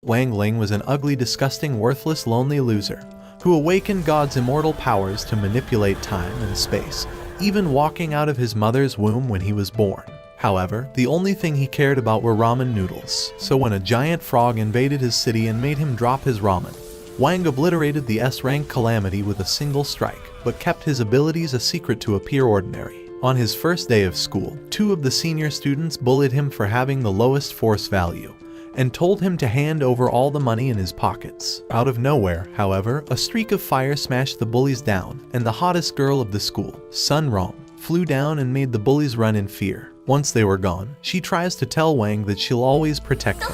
Wang Ling was an ugly, disgusting, worthless, lonely loser who awakened God's immortal powers to manipulate time and space, even walking out of his mother's womb when he was born. However, the only thing he cared about were ramen noodles, so when a giant frog invaded his city and made him drop his ramen, Wang obliterated the S-rank calamity with a single strike, but kept his abilities a secret to appear ordinary. On his first day of school, 2 of the senior students bullied him for having the lowest force value, and told him to hand over all the money in his pockets. Out of nowhere, however, a streak of fire smashed the bullies down, and the hottest girl of the school, Sun Rong, flew down and made the bullies run in fear. Once they were gone, she tries to tell Wang that she'll always protect him.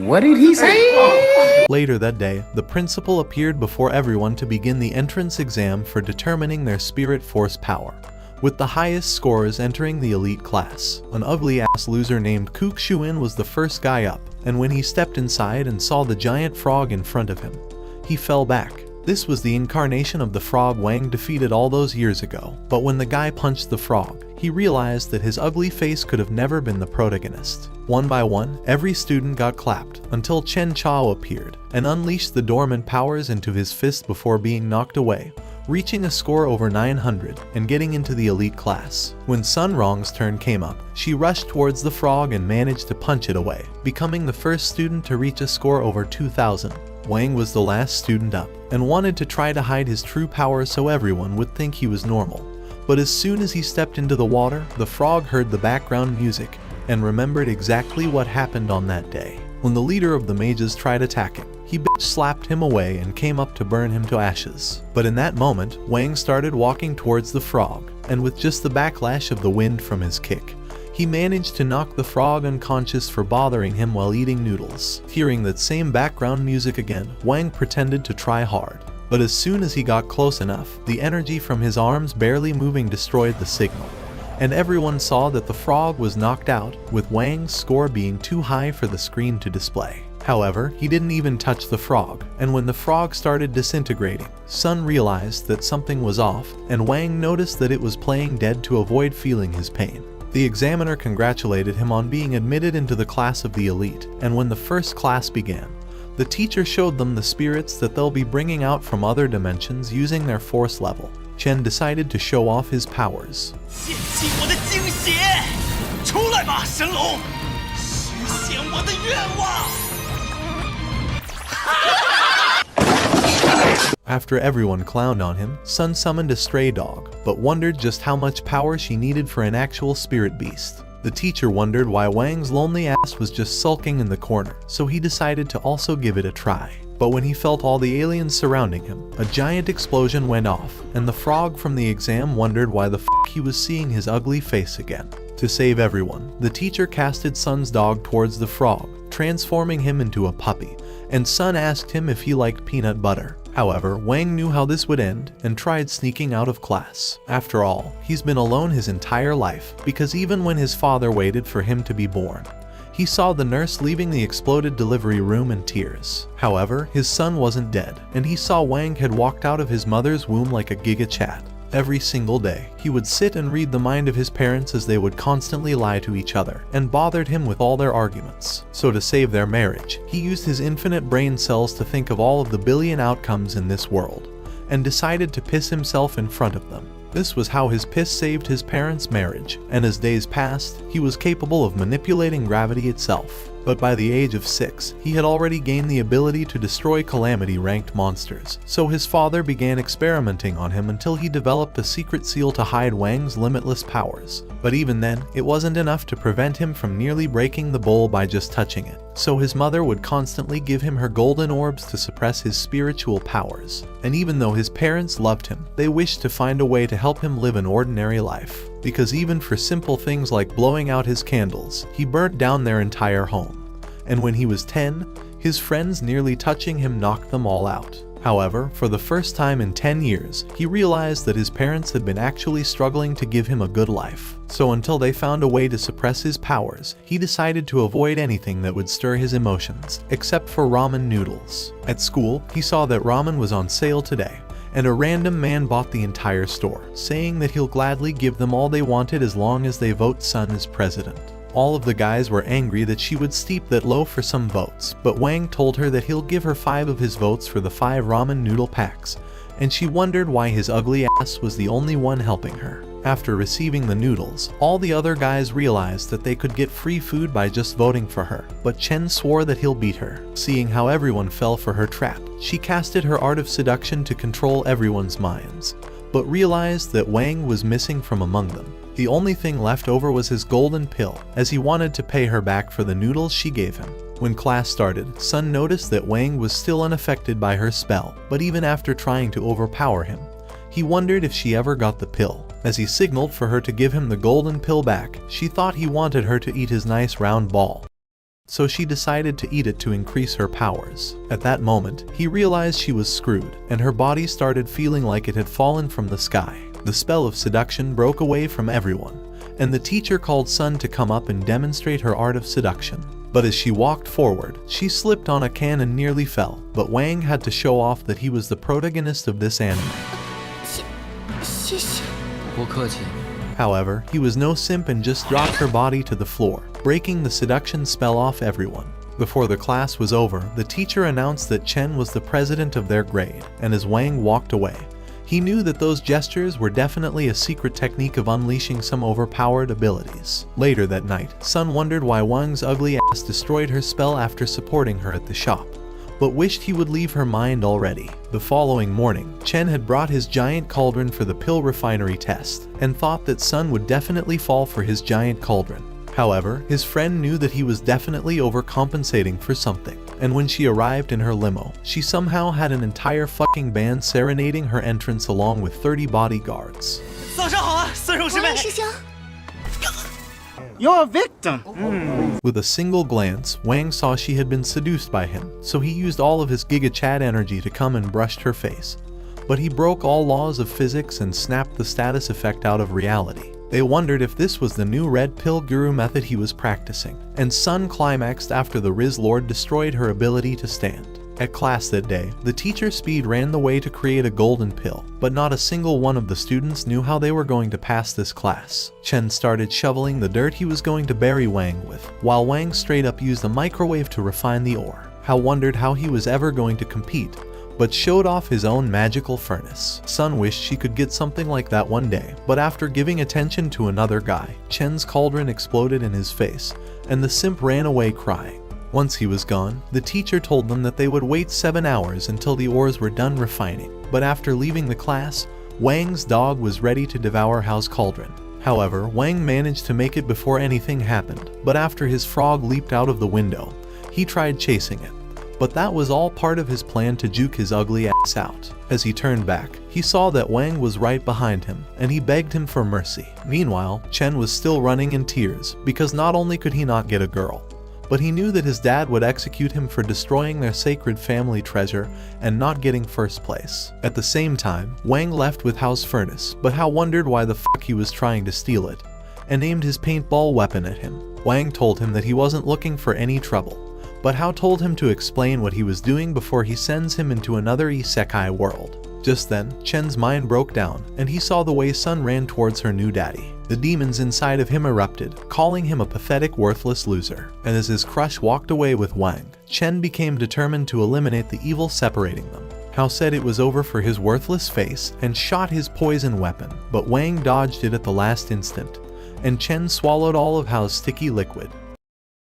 What did he say? Later that day, the principal appeared before everyone to begin the entrance exam for determining their spirit force power, with the highest scores entering the elite class. An ugly-ass loser named Kook Shuin was the first guy up, and when he stepped inside and saw the giant frog in front of him, he fell back. This was the incarnation of the frog Wang defeated all those years ago, but when the guy punched the frog, he realized that his ugly face could have never been the protagonist. One by one, every student got clapped, until Chen Chao appeared, and unleashed the dormant powers into his fist before being knocked away, reaching a score over 900 and getting into the elite class. When Sun Rong's turn came up, she rushed towards the frog and managed to punch it away, becoming the first student to reach a score over 2000. Wang was the last student up, and wanted to try to hide his true power so everyone would think he was normal. But as soon as he stepped into the water, the frog heard the background music and remembered exactly what happened on that day. When the leader of the mages tried attacking, he slapped him away and came up to burn him to ashes. But in that moment, Wang started walking towards the frog, and with just the backlash of the wind from his kick, he managed to knock the frog unconscious for bothering him while eating noodles. Hearing that same background music again, Wang pretended to try hard. But as soon as he got close enough, the energy from his arms barely moving destroyed the signal, and everyone saw that the frog was knocked out, with Wang's score being too high for the screen to display. However, he didn't even touch the frog, and when the frog started disintegrating, Sun realized that something was off, and Wang noticed that it was playing dead to avoid feeling his pain. The examiner congratulated him on being admitted into the class of the elite, and when the first class began, the teacher showed them the spirits that they'll be bringing out from other dimensions using their force level. Chen decided to show off his powers. After everyone clowned on him, Sun summoned a stray dog, but wondered just how much power she needed for an actual spirit beast. The teacher wondered why Wang's lonely ass was just sulking in the corner, so he decided to also give it a try. But when he felt all the aliens surrounding him, a giant explosion went off, and the frog from the exam wondered why the f*** he was seeing his ugly face again. To save everyone, the teacher casted Sun's dog towards the frog, transforming him into a puppy, and Sun asked him if he liked peanut butter. However, Wang knew how this would end and tried sneaking out of class. After all, he's been alone his entire life, because even when his father waited for him to be born, he saw the nurse leaving the exploded delivery room in tears. However, his son wasn't dead, and he saw Wang had walked out of his mother's womb like a Giga Chat. Every single day, he would sit and read the mind of his parents as they would constantly lie to each other, and bothered him with all their arguments. So to save their marriage, he used his infinite brain cells to think of all of the billion outcomes in this world, and decided to piss himself in front of them. This was how his piss saved his parents' marriage, and as days passed, he was capable of manipulating gravity itself. But by the age of 6, he had already gained the ability to destroy Calamity-ranked monsters, so his father began experimenting on him until he developed a secret seal to hide Wang's limitless powers. But even then, it wasn't enough to prevent him from nearly breaking the bowl by just touching it, so his mother would constantly give him her golden orbs to suppress his spiritual powers. And even though his parents loved him, they wished to find a way to help him live an ordinary life. Because even for simple things like blowing out his candles, he burnt down their entire home. And when he was 10, his friends nearly touching him knocked them all out. However, for the first time in 10 years, he realized that his parents had been actually struggling to give him a good life. So until they found a way to suppress his powers, he decided to avoid anything that would stir his emotions, except for ramen noodles. At school, he saw that ramen was on sale today, and a random man bought the entire store, saying that he'll gladly give them all they wanted as long as they vote Sun as president. All of the guys were angry that she would steep that low for some votes, but Wang told her that he'll give her 5 of his votes for the 5 ramen noodle packs, and she wondered why his ugly ass was the only one helping her. After receiving the noodles, all the other guys realized that they could get free food by just voting for her, but Chen swore that he'll beat her. Seeing how everyone fell for her trap, she casted her art of seduction to control everyone's minds, but realized that Wang was missing from among them. The only thing left over was his golden pill, as he wanted to pay her back for the noodles she gave him. When class started, Sun noticed that Wang was still unaffected by her spell, but even after trying to overpower him, he wondered if she ever got the pill. As he signaled for her to give him the golden pill back, she thought he wanted her to eat his nice round ball. So she decided to eat it to increase her powers. At that moment, he realized she was screwed, and her body started feeling like it had fallen from the sky. The spell of seduction broke away from everyone, and the teacher called Sun to come up and demonstrate her art of seduction. But as she walked forward, she slipped on a can and nearly fell, but Wang had to show off that he was the protagonist of this anime. However, he was no simp and just dropped her body to the floor, breaking the seduction spell off everyone. Before the class was over, the teacher announced that Chen was the president of their grade, and as Wang walked away, he knew that those gestures were definitely a secret technique of unleashing some overpowered abilities. Later that night, Sun wondered why Wang's ugly ass destroyed her spell after supporting her at the shop, but wished he would leave her mind already. The following morning, Chen had brought his giant cauldron for the pill refinery test, and thought that Sun would definitely fall for his giant cauldron. However, his friend knew that he was definitely overcompensating for something, and when she arrived in her limo, she somehow had an entire fucking band serenading her entrance along with 30 bodyguards. You're a victim. With a single glance, Wang saw she had been seduced by him, so he used all of his Giga Chad energy to come and brushed her face. But he broke all laws of physics and snapped the status effect out of reality. They wondered if this was the new red pill guru method he was practicing, and Sun climaxed after the Riz Lord destroyed her ability to stand. At class that day, the teacher Speed ran the way to create a golden pill, but not a single one of the students knew how they were going to pass this class. Chen started shoveling the dirt he was going to bury Wang with, while Wang straight up used a microwave to refine the ore. Hao wondered how he was ever going to compete, but showed off his own magical furnace. Sun wished she could get something like that one day, but after giving attention to another guy, Chen's cauldron exploded in his face, and the simp ran away crying. Once he was gone, the teacher told them that they would wait 7 hours until the ores were done refining, but after leaving the class, Wang's dog was ready to devour Hao's cauldron. However, Wang managed to make it before anything happened, but after his frog leaped out of the window, he tried chasing it. But that was all part of his plan to juke his ugly ass out. As he turned back, he saw that Wang was right behind him, and he begged him for mercy. Meanwhile, Chen was still running in tears, because not only could he not get a girl, but he knew that his dad would execute him for destroying their sacred family treasure and not getting first place. At the same time, Wang left with Hao's furnace, but Hao wondered why the fuck he was trying to steal it, and aimed his paintball weapon at him. Wang told him that he wasn't looking for any trouble, but Hao told him to explain what he was doing before he sends him into another isekai world. Just then, Chen's mind broke down, and he saw the way Sun ran towards her new daddy. The demons inside of him erupted, calling him a pathetic, worthless loser. And as his crush walked away with Wang, Chen became determined to eliminate the evil separating them. Hao said it was over for his worthless face and shot his poison weapon, but Wang dodged it at the last instant, and Chen swallowed all of Hao's sticky liquid.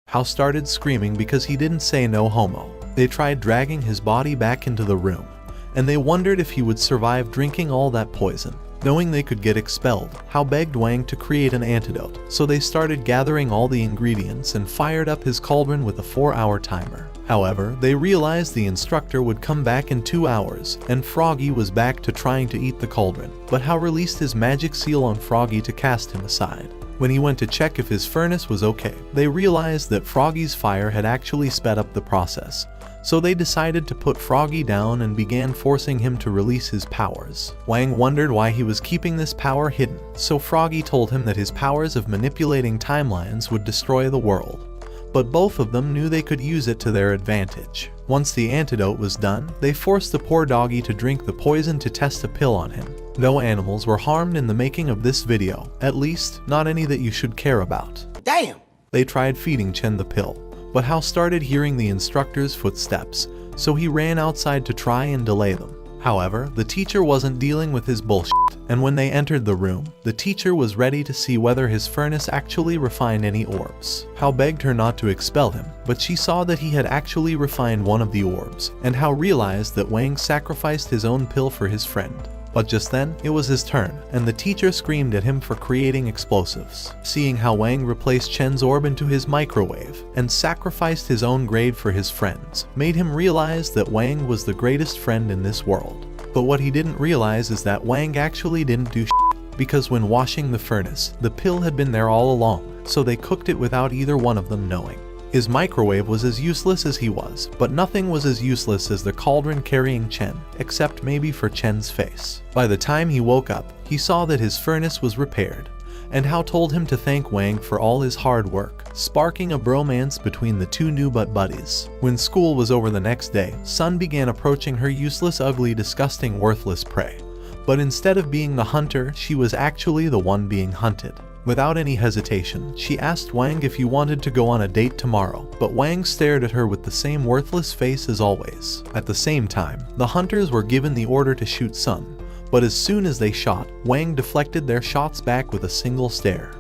Hao started screaming because he didn't say no homo. They tried dragging his body back into the room, and they wondered if he would survive drinking all that poison. Knowing they could get expelled, Hao begged Wang to create an antidote, so they started gathering all the ingredients and fired up his cauldron with a 4-hour timer. However, they realized the instructor would come back in 2 hours, and Froggy was back to trying to eat the cauldron, but Hao released his magic seal on Froggy to cast him aside. When he went to check if his furnace was okay, they realized that Froggy's fire had actually sped up the process, so they decided to put Froggy down and began forcing him to release his powers. Wang wondered why he was keeping this power hidden, so Froggy told him that his powers of manipulating timelines would destroy the world. but both of them knew they could use it to their advantage. Once the antidote was done, they forced the poor doggy to drink the poison to test a pill on him. No animals were harmed in the making of this video, at least not any that you should care about. Damn! They tried feeding Chen the pill, but Hao started hearing the instructor's footsteps, so he ran outside to try and delay them. However, the teacher wasn't dealing with his bullshit, and when they entered the room, the teacher was ready to see whether his furnace actually refined any orbs. Hao begged her not to expel him, but she saw that he had actually refined one of the orbs, and Hao realized that Wang sacrificed his own pill for his friend. But just then, it was his turn, and the teacher screamed at him for creating explosives. Seeing how Wang replaced Chen's orb into his microwave, and sacrificed his own grade for his friends, made him realize that Wang was the greatest friend in this world. But what he didn't realize is that Wang actually didn't do shit, because when washing the furnace, the pill had been there all along, so they cooked it without either one of them knowing. His microwave was as useless as he was, but nothing was as useless as the cauldron carrying Chen, except maybe for Chen's face. By the time he woke up, he saw that his furnace was repaired, and Hao told him to thank Wang for all his hard work, sparking a bromance between the two new butt buddies. When school was over the next day, Sun began approaching her useless, ugly, disgusting, worthless prey. But instead of being the hunter, she was actually the one being hunted. Without any hesitation, she asked Wang if he wanted to go on a date tomorrow, but Wang stared at her with the same worthless face as always. At the same time, the hunters were given the order to shoot Sun, but as soon as they shot, Wang deflected their shots back with a single stare.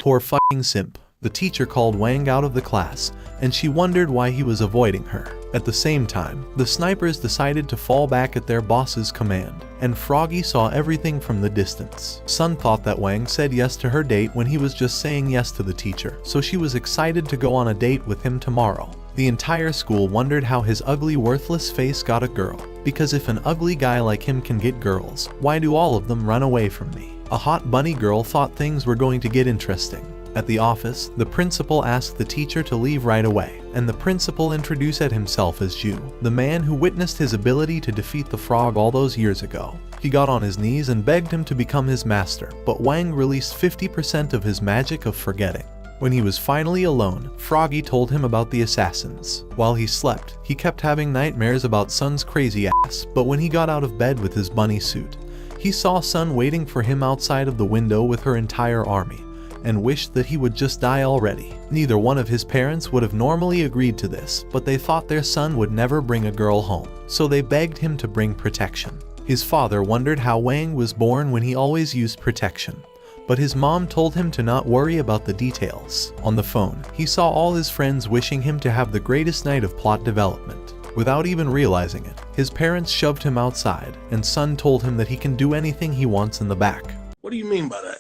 Poor fucking simp. The teacher called Wang out of the class, and she wondered why he was avoiding her. At the same time, the snipers decided to fall back at their boss's command, and Froggy saw everything from the distance. Sun thought that Wang said yes to her date when he was just saying yes to the teacher, so she was excited to go on a date with him tomorrow. The entire school wondered how his ugly, worthless face got a girl, because if an ugly guy like him can get girls, why do all of them run away from me? A hot bunny girl thought things were going to get interesting. At the office, the principal asked the teacher to leave right away, and the principal introduced himself as Zhu, the man who witnessed his ability to defeat the frog all those years ago. He got on his knees and begged him to become his master, but Wang released 50% of his magic of forgetting. When he was finally alone, Froggy told him about the assassins. While he slept, he kept having nightmares about Sun's crazy ass, but when he got out of bed with his bunny suit, he saw Sun waiting for him outside of the window with her entire army, and wished that he would just die already. Neither one of his parents would have normally agreed to this, but they thought their son would never bring a girl home, so they begged him to bring protection. His father wondered how Wang was born when he always used protection, but his mom told him to not worry about the details. On the phone, he saw all his friends wishing him to have the greatest night of plot development. Without even realizing it, his parents shoved him outside, and Sun told him that he can do anything he wants in the back. What do you mean by that?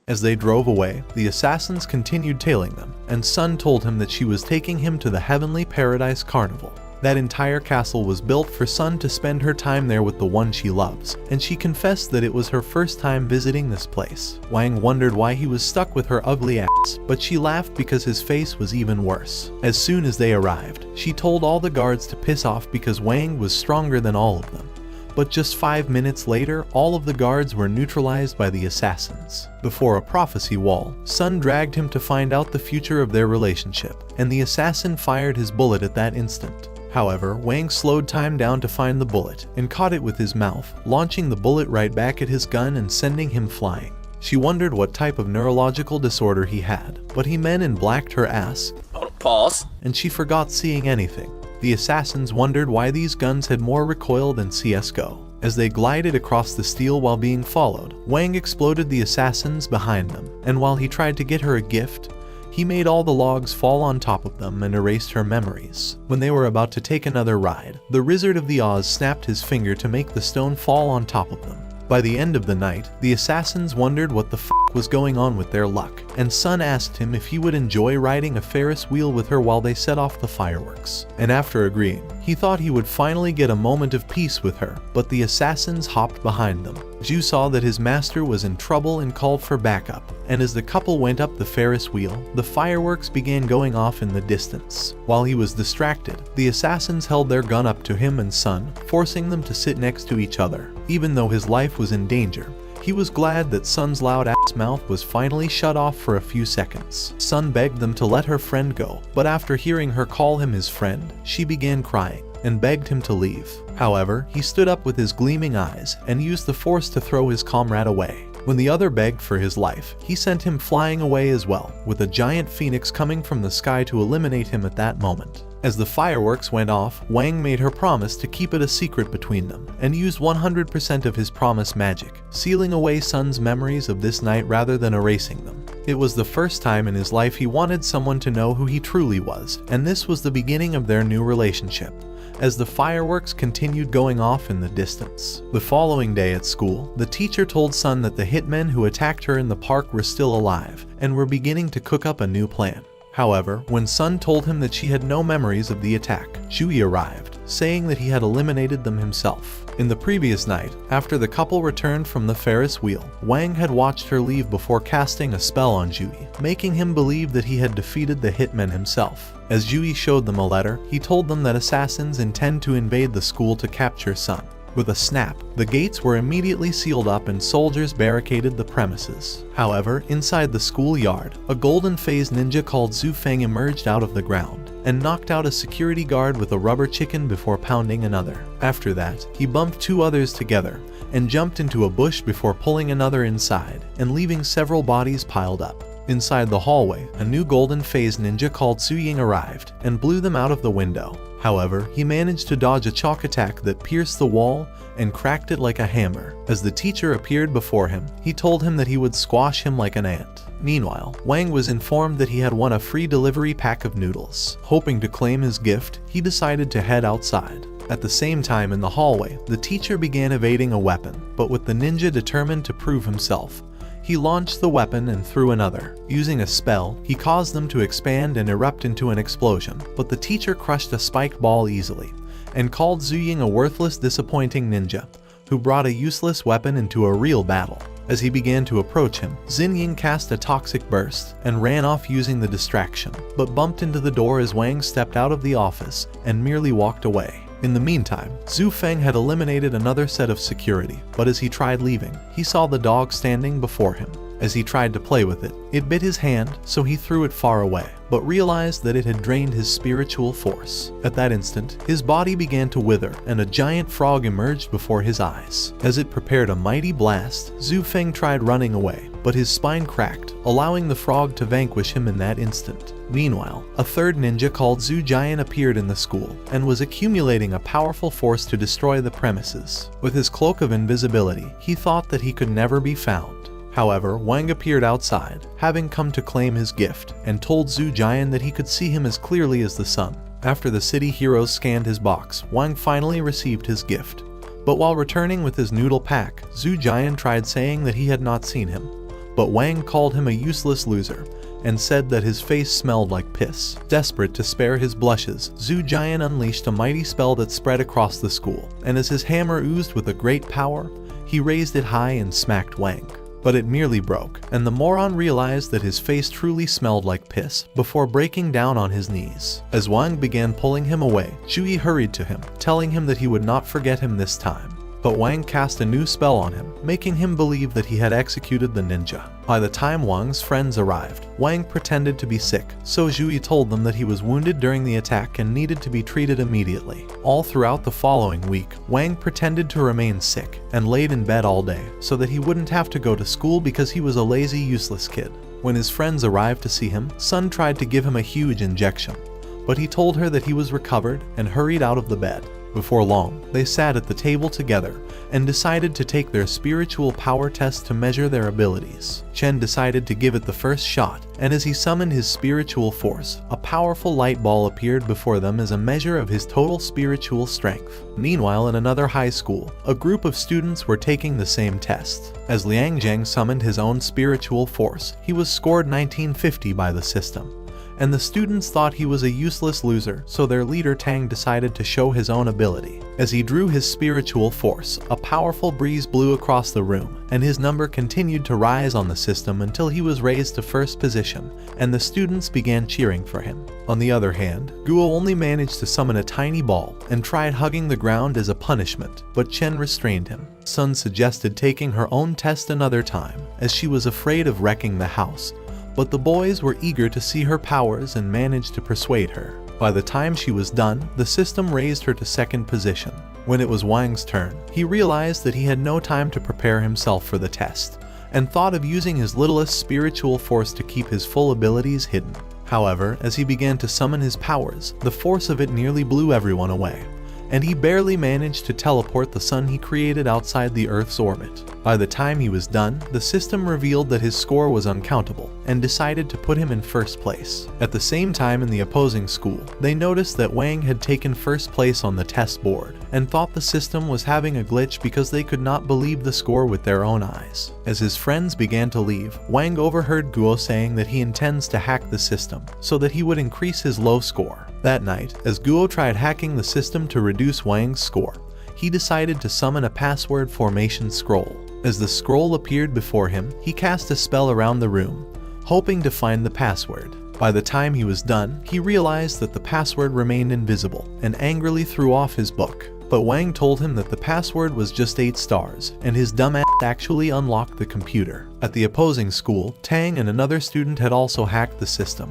As they drove away, the assassins continued tailing them, and Sun told him that she was taking him to the Heavenly Paradise Carnival. That entire castle was built for Sun to spend her time there with the one she loves, and she confessed that it was her first time visiting this place. Wang wondered why he was stuck with her ugly ass, but she laughed because his face was even worse. As soon as they arrived, she told all the guards to piss off because Wang was stronger than all of them. But just 5 minutes later, all of the guards were neutralized by the assassins. Before a prophecy wall, Sun dragged him to find out the future of their relationship, and the assassin fired his bullet at that instant. However, Wang slowed time down to find the bullet, and caught it with his mouth, launching the bullet right back at his gun and sending him flying. She wondered what type of neurological disorder he had, but he men in blacked her ass, Pause. and she forgot seeing anything. The assassins wondered why these guns had more recoil than CSGO. As they glided across the steel while being followed, Wang exploded the assassins behind them, and while he tried to get her a gift, he made all the logs fall on top of them and erased her memories. When they were about to take another ride, the Wizard of the Oz snapped his finger to make the stone fall on top of them. By the end of the night, the assassins wondered what the f*** was going on with their luck, and Sun asked him if he would enjoy riding a Ferris wheel with her while they set off the fireworks. And after agreeing, he thought he would finally get a moment of peace with her, but the assassins hopped behind them. Zhu saw that his master was in trouble and called for backup, and as the couple went up the Ferris wheel, the fireworks began going off in the distance. While he was distracted, the assassins held their gun up to him and Sun, forcing them to sit next to each other. Even though his life was in danger, He was glad that Sun's loud ass mouth was finally shut off for a few seconds. Sun begged them to let her friend go, but after hearing her call him his friend, she began crying and begged him to leave. However, he stood up with his gleaming eyes and used the force to throw his comrade away. When the other begged for his life, he sent him flying away as well, with a giant phoenix coming from the sky to eliminate him at that moment. As the fireworks went off, Wang made her promise to keep it a secret between them, and used 100% of his promise magic, sealing away Sun's memories of this night rather than erasing them. It was the first time in his life he wanted someone to know who he truly was, and this was the beginning of their new relationship. As the fireworks continued going off in the distance. The following day at school, the teacher told Sun that the hitmen who attacked her in the park were still alive, and were beginning to cook up a new plan. However, when Sun told him that she had no memories of the attack, Zhuyi arrived, saying that he had eliminated them himself. In the previous night, after the couple returned from the Ferris wheel, Wang had watched her leave before casting a spell on Zhuyi, making him believe that he had defeated the hitmen himself. As Zhuyi showed them a letter, he told them that assassins intend to invade the school to capture Sun. With a snap, the gates were immediately sealed up and soldiers barricaded the premises. However, inside the schoolyard, a golden-phased ninja called Zhu Feng emerged out of the ground and knocked out a security guard with a rubber chicken before pounding another. After that, he bumped two others together and jumped into a bush before pulling another inside and leaving several bodies piled up. Inside the hallway, a new golden-phased ninja called Su Ying arrived and blew them out of the window. However, he managed to dodge a chalk attack that pierced the wall and cracked it like a hammer. As the teacher appeared before him, he told him that he would squash him like an ant. Meanwhile, Wang was informed that he had won a free delivery pack of noodles. Hoping to claim his gift, he decided to head outside. At the same time in the hallway, the teacher began evading a weapon, but with the ninja determined to prove himself, he launched the weapon and threw another. Using a spell, he caused them to expand and erupt into an explosion, but the teacher crushed a spiked ball easily, and called Zhu Ying a worthless, disappointing ninja, who brought a useless weapon into a real battle. As he began to approach him, Xin Ying cast a toxic burst and ran off using the distraction, but bumped into the door as Wang stepped out of the office and merely walked away. In the meantime, Zhu Feng had eliminated another set of security, but as he tried leaving, he saw the dog standing before him. As he tried to play with it, it bit his hand, so he threw it far away, but realized that it had drained his spiritual force. At that instant, his body began to wither, and a giant frog emerged before his eyes. As it prepared a mighty blast, Zhu Feng tried running away, but his spine cracked, allowing the frog to vanquish him in that instant. Meanwhile, a third ninja called Zhu Jian appeared in the school, and was accumulating a powerful force to destroy the premises. With his cloak of invisibility, he thought that he could never be found. However, Wang appeared outside, having come to claim his gift, and told Zhu Jian that he could see him as clearly as the sun. After the city heroes scanned his box, Wang finally received his gift. But while returning with his noodle pack, Zhu Jian tried saying that he had not seen him. But Wang called him a useless loser, and said that his face smelled like piss. Desperate to spare his blushes, Zhu Jian unleashed a mighty spell that spread across the school, and as his hammer oozed with a great power, he raised it high and smacked Wang. But it merely broke, and the moron realized that his face truly smelled like piss before breaking down on his knees. As Wang began pulling him away, Zhuyi hurried to him, telling him that he would not forget him this time. But Wang cast a new spell on him, making him believe that he had executed the ninja. By the time Wang's friends arrived, Wang pretended to be sick, so Zhuyi told them that he was wounded during the attack and needed to be treated immediately. All throughout the following week, Wang pretended to remain sick and laid in bed all day so that he wouldn't have to go to school because he was a lazy, useless kid. When his friends arrived to see him, Sun tried to give him a huge injection, but he told her that he was recovered and hurried out of the bed. Before long, they sat at the table together and decided to take their spiritual power test to measure their abilities. Chen decided to give it the first shot, and as he summoned his spiritual force, a powerful light ball appeared before them as a measure of his total spiritual strength. Meanwhile, in another high school, a group of students were taking the same test. As Liang Zheng summoned his own spiritual force, he was scored 1950 by the system. and the students thought he was a useless loser, so their leader Tang decided to show his own ability. As he drew his spiritual force, a powerful breeze blew across the room, and his number continued to rise on the system until he was raised to first position, and the students began cheering for him. On the other hand, Guo only managed to summon a tiny ball and tried hugging the ground as a punishment, but Chen restrained him. Sun suggested taking her own test another time, as she was afraid of wrecking the house, but the boys were eager to see her powers and managed to persuade her. By the time she was done, the system raised her to second position. When it was Wang's turn, he realized that he had no time to prepare himself for the test, and thought of using his littlest spiritual force to keep his full abilities hidden. However, as he began to summon his powers, the force of it nearly blew everyone away, and he barely managed to teleport the sun he created outside the Earth's orbit. By the time he was done, the system revealed that his score was uncountable, and decided to put him in first place. At the same time in the opposing school, they noticed that Wang had taken first place on the test board, and thought the system was having a glitch because they could not believe the score with their own eyes. As his friends began to leave, Wang overheard Guo saying that he intends to hack the system, so that he would increase his low score. That night, as Guo tried hacking the system to reduce Wang's score, he decided to summon a password formation scroll. As the scroll appeared before him, he cast a spell around the room, hoping to find the password. By the time he was done, he realized that the password remained invisible, and angrily threw off his book. But Wang told him that the password was just 8 stars, and his dumbass actually unlocked the computer. At the opposing school, Tang and another student had also hacked the system.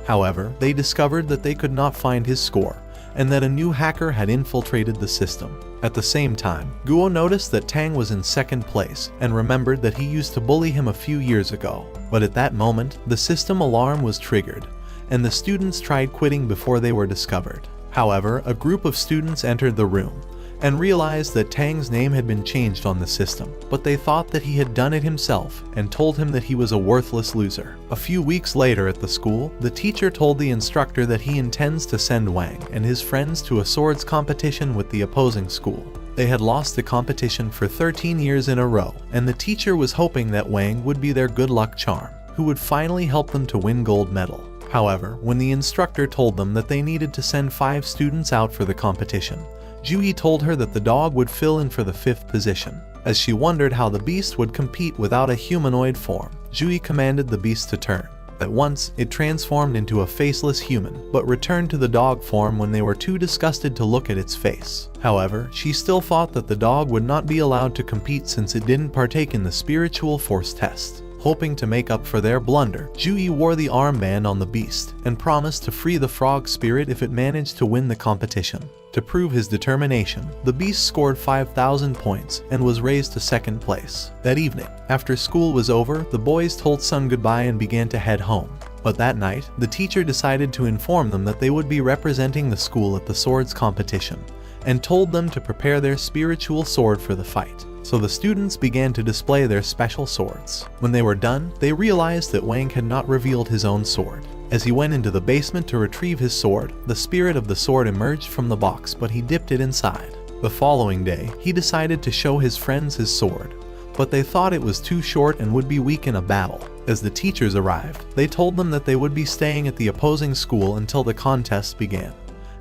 However, they discovered that they could not find his score, and that a new hacker had infiltrated the system. At the same time, Guo noticed that Tang was in second place, and remembered that he used to bully him a few years ago. But at that moment, the system alarm was triggered, and the students tried quitting before they were discovered. However, a group of students entered the room, and realized that Tang's name had been changed on the system, but they thought that he had done it himself, and told him that he was a worthless loser. A few weeks later at the school, the teacher told the instructor that he intends to send Wang and his friends to a swords competition with the opposing school. They had lost the competition for 13 years in a row, and the teacher was hoping that Wang would be their good luck charm, who would finally help them to win gold medal. However, when the instructor told them that they needed to send 5 students out for the competition, Juhi told her that the dog would fill in for the 5th position. As she wondered how the beast would compete without a humanoid form, Juhi commanded the beast to turn. At once, it transformed into a faceless human, but returned to the dog form when they were too disgusted to look at its face. However, she still thought that the dog would not be allowed to compete since it didn't partake in the spiritual force test. Hoping to make up for their blunder, Juhi wore the armband on the beast, and promised to free the frog spirit if it managed to win the competition. To prove his determination, the beast scored 5,000 points and was raised to second place. That evening, after school was over, the boys told Sun goodbye and began to head home. But that night, the teacher decided to inform them that they would be representing the school at the swords competition, and told them to prepare their spiritual sword for the fight. So the students began to display their special swords. When they were done, they realized that Wang had not revealed his own sword. As he went into the basement to retrieve his sword, the spirit of the sword emerged from the box, but he dipped it inside. The following day, he decided to show his friends his sword, but they thought it was too short and would be weak in a battle. As the teachers arrived, they told them that they would be staying at the opposing school until the contest began,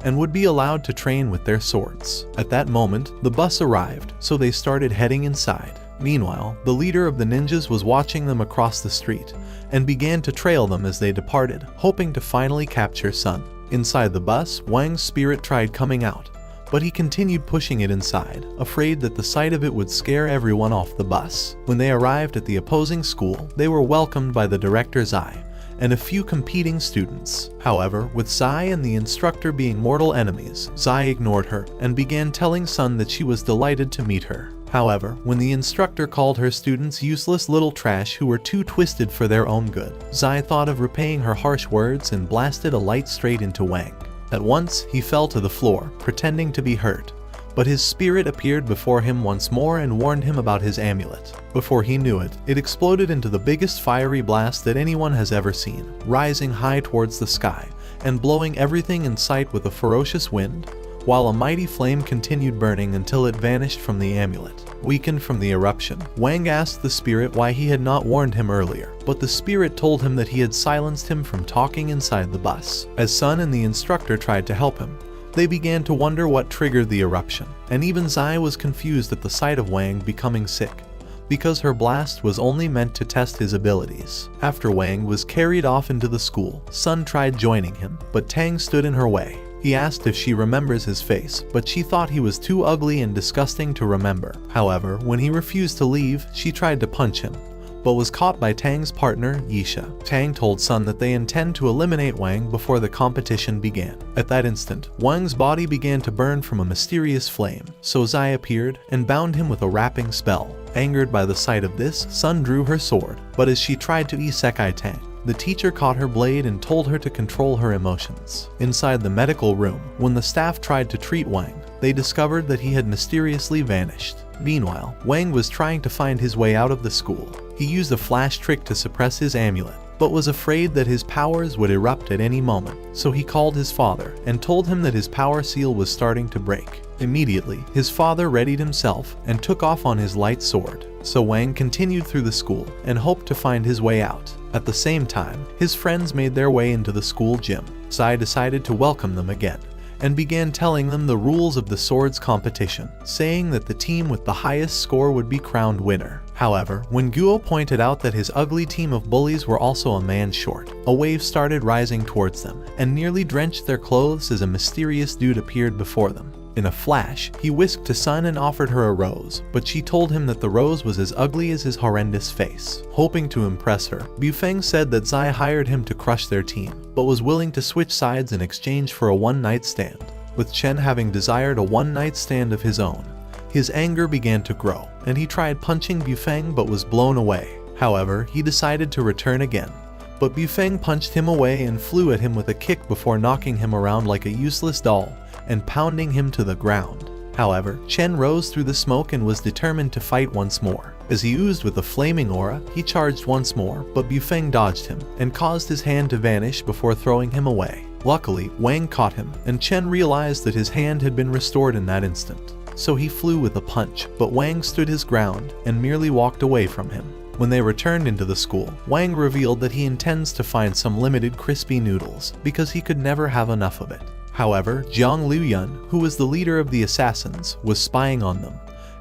and would be allowed to train with their swords. At that moment, the bus arrived, so they started heading inside. Meanwhile, the leader of the ninjas was watching them across the street, and began to trail them as they departed, hoping to finally capture Sun. Inside the bus, Wang's spirit tried coming out, but he continued pushing it inside, afraid that the sight of it would scare everyone off the bus. When they arrived at the opposing school, they were welcomed by the director Zai, and a few competing students. However, with Zai and the instructor being mortal enemies, Zai ignored her and began telling Sun that she was delighted to meet her. However, when the instructor called her students useless little trash who were too twisted for their own good, Zai thought of repaying her harsh words and blasted a light straight into Wang. At once, he fell to the floor, pretending to be hurt, but his spirit appeared before him once more and warned him about his amulet. Before he knew it, it exploded into the biggest fiery blast that anyone has ever seen, rising high towards the sky and blowing everything in sight with a ferocious wind. while a mighty flame continued burning until it vanished from the amulet. Weakened from the eruption, Wang asked the spirit why he had not warned him earlier, but the spirit told him that he had silenced him from talking inside the bus. As Sun and the instructor tried to help him, they began to wonder what triggered the eruption, and even Zai was confused at the sight of Wang becoming sick, because her blast was only meant to test his abilities. After Wang was carried off into the school, Sun tried joining him, but Tang stood in her way. He asked if she remembers his face, but she thought he was too ugly and disgusting to remember. However, when he refused to leave, she tried to punch him, but was caught by Tang's partner, Yisha. Tang told Sun that they intend to eliminate Wang before the competition began. At that instant, Wang's body began to burn from a mysterious flame, so Zai appeared and bound him with a wrapping spell. Angered by the sight of this, Sun drew her sword, but as she tried to isekai Tang, the teacher caught her blade and told her to control her emotions. Inside the medical room, when the staff tried to treat Wang, they discovered that he had mysteriously vanished. Meanwhile, Wang was trying to find his way out of the school. He used a flash trick to suppress his amulet, but was afraid that his powers would erupt at any moment, so he called his father and told him that his power seal was starting to break. Immediately, his father readied himself and took off on his light sword, so Wang continued through the school and hoped to find his way out. At the same time, his friends made their way into the school gym. Zai decided to welcome them again, and began telling them the rules of the swords competition, saying that the team with the highest score would be crowned winner. However, when Guo pointed out that his ugly team of bullies were also a man short, a wave started rising towards them and nearly drenched their clothes as a mysterious dude appeared before them. In a flash, he whisked to Sun and offered her a rose, but she told him that the rose was as ugly as his horrendous face. Hoping to impress her, Bufeng said that Zai hired him to crush their team, but was willing to switch sides in exchange for a one-night stand. With Chen having desired a one-night stand of his own, his anger began to grow, and he tried punching Bufeng but was blown away. However, he decided to return again, but Bufeng punched him away and flew at him with a kick before knocking him around like a useless doll and pounding him to the ground. However, Chen rose through the smoke and was determined to fight once more. As he oozed with a flaming aura, he charged once more, but Bufeng dodged him and caused his hand to vanish before throwing him away. Luckily, Wang caught him, and Chen realized that his hand had been restored in that instant. So he flew with a punch, but Wang stood his ground and merely walked away from him. When they returned into the school, Wang revealed that he intends to find some limited crispy noodles because he could never have enough of it. However, Jiang Liuyun, who was the leader of the assassins, was spying on them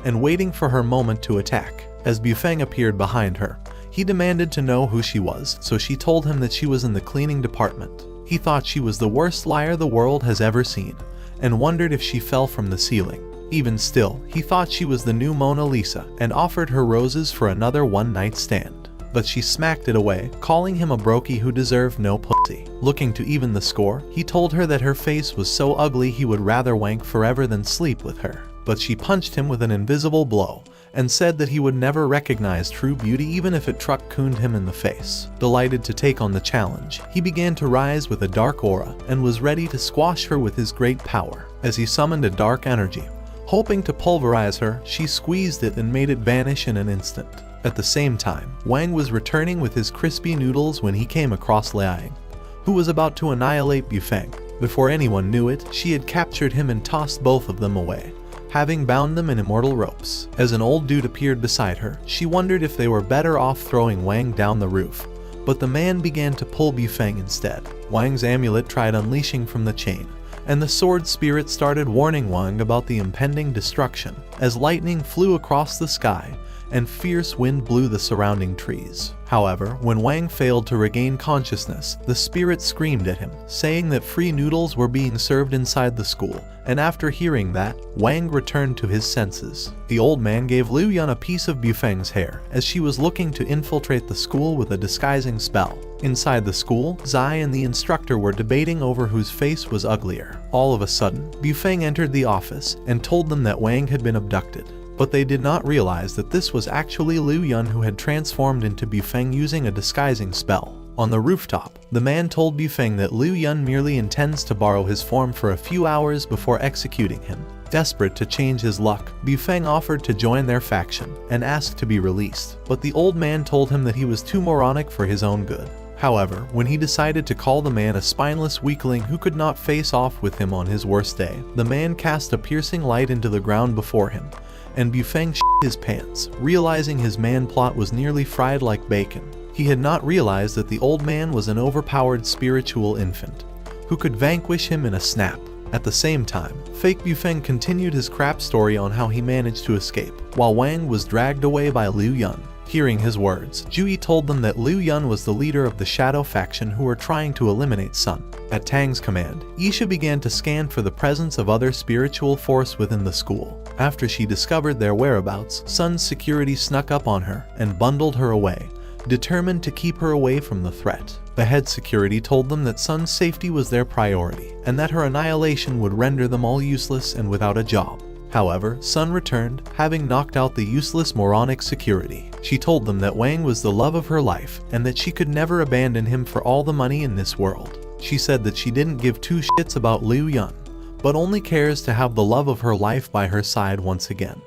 and waiting for her moment to attack. As Bufeng appeared behind her, he demanded to know who she was, so she told him that she was in the cleaning department. He thought she was the worst liar the world has ever seen and wondered if she fell from the ceiling. Even still, he thought she was the new Mona Lisa and offered her roses for another one-night stand. But she smacked it away, calling him a brokey who deserved no pussy. Looking to even the score, he told her that her face was so ugly he would rather wank forever than sleep with her. But she punched him with an invisible blow and said that he would never recognize true beauty even if it truck-cooned him in the face. Delighted to take on the challenge, he began to rise with a dark aura and was ready to squash her with his great power. As he summoned a dark energy, hoping to pulverize her, she squeezed it and made it vanish in an instant. At the same time, Wang was returning with his crispy noodles when he came across Liang, who was about to annihilate Bufeng. Before anyone knew it, she had captured him and tossed both of them away, having bound them in immortal ropes. As an old dude appeared beside her, she wondered if they were better off throwing Wang down the roof, but the man began to pull Bufeng instead. Wang's amulet tried unleashing from the chain, and the sword spirit started warning Wang about the impending destruction as lightning flew across the sky and fierce wind blew the surrounding trees. However, when Wang failed to regain consciousness, the spirit screamed at him, saying that free noodles were being served inside the school, and after hearing that, Wang returned to his senses. The old man gave Liu Yun a piece of Bufeng's hair, as she was looking to infiltrate the school with a disguising spell. Inside the school, Zai and the instructor were debating over whose face was uglier. All of a sudden, Bufeng entered the office and told them that Wang had been abducted. But they did not realize that this was actually Liu Yun who had transformed into Bufeng using a disguising spell. On the rooftop, the man told Bufeng that Liu Yun merely intends to borrow his form for a few hours before executing him. Desperate to change his luck, Bufeng offered to join their faction and asked to be released, but the old man told him that he was too moronic for his own good. However, when he decided to call the man a spineless weakling who could not face off with him on his worst day, the man cast a piercing light into the ground before him, and Bufeng shit his pants, realizing his man plot was nearly fried like bacon. He had not realized that the old man was an overpowered spiritual infant, who could vanquish him in a snap. At the same time, fake Bufeng continued his crap story on how he managed to escape, while Wang was dragged away by Liu Yun. Hearing his words, Jui told them that Liu Yun was the leader of the Shadow faction who were trying to eliminate Sun. At Tang's command, Yisha began to scan for the presence of other spiritual force within the school. After she discovered their whereabouts, Sun's security snuck up on her and bundled her away, determined to keep her away from the threat. The head security told them that Sun's safety was their priority, and that her annihilation would render them all useless and without a job. However, Sun returned, having knocked out the useless moronic security. She told them that Wang was the love of her life, and that she could never abandon him for all the money in this world. She said that she didn't give two shits about Liu Yun, but only cares to have the love of her life by her side once again,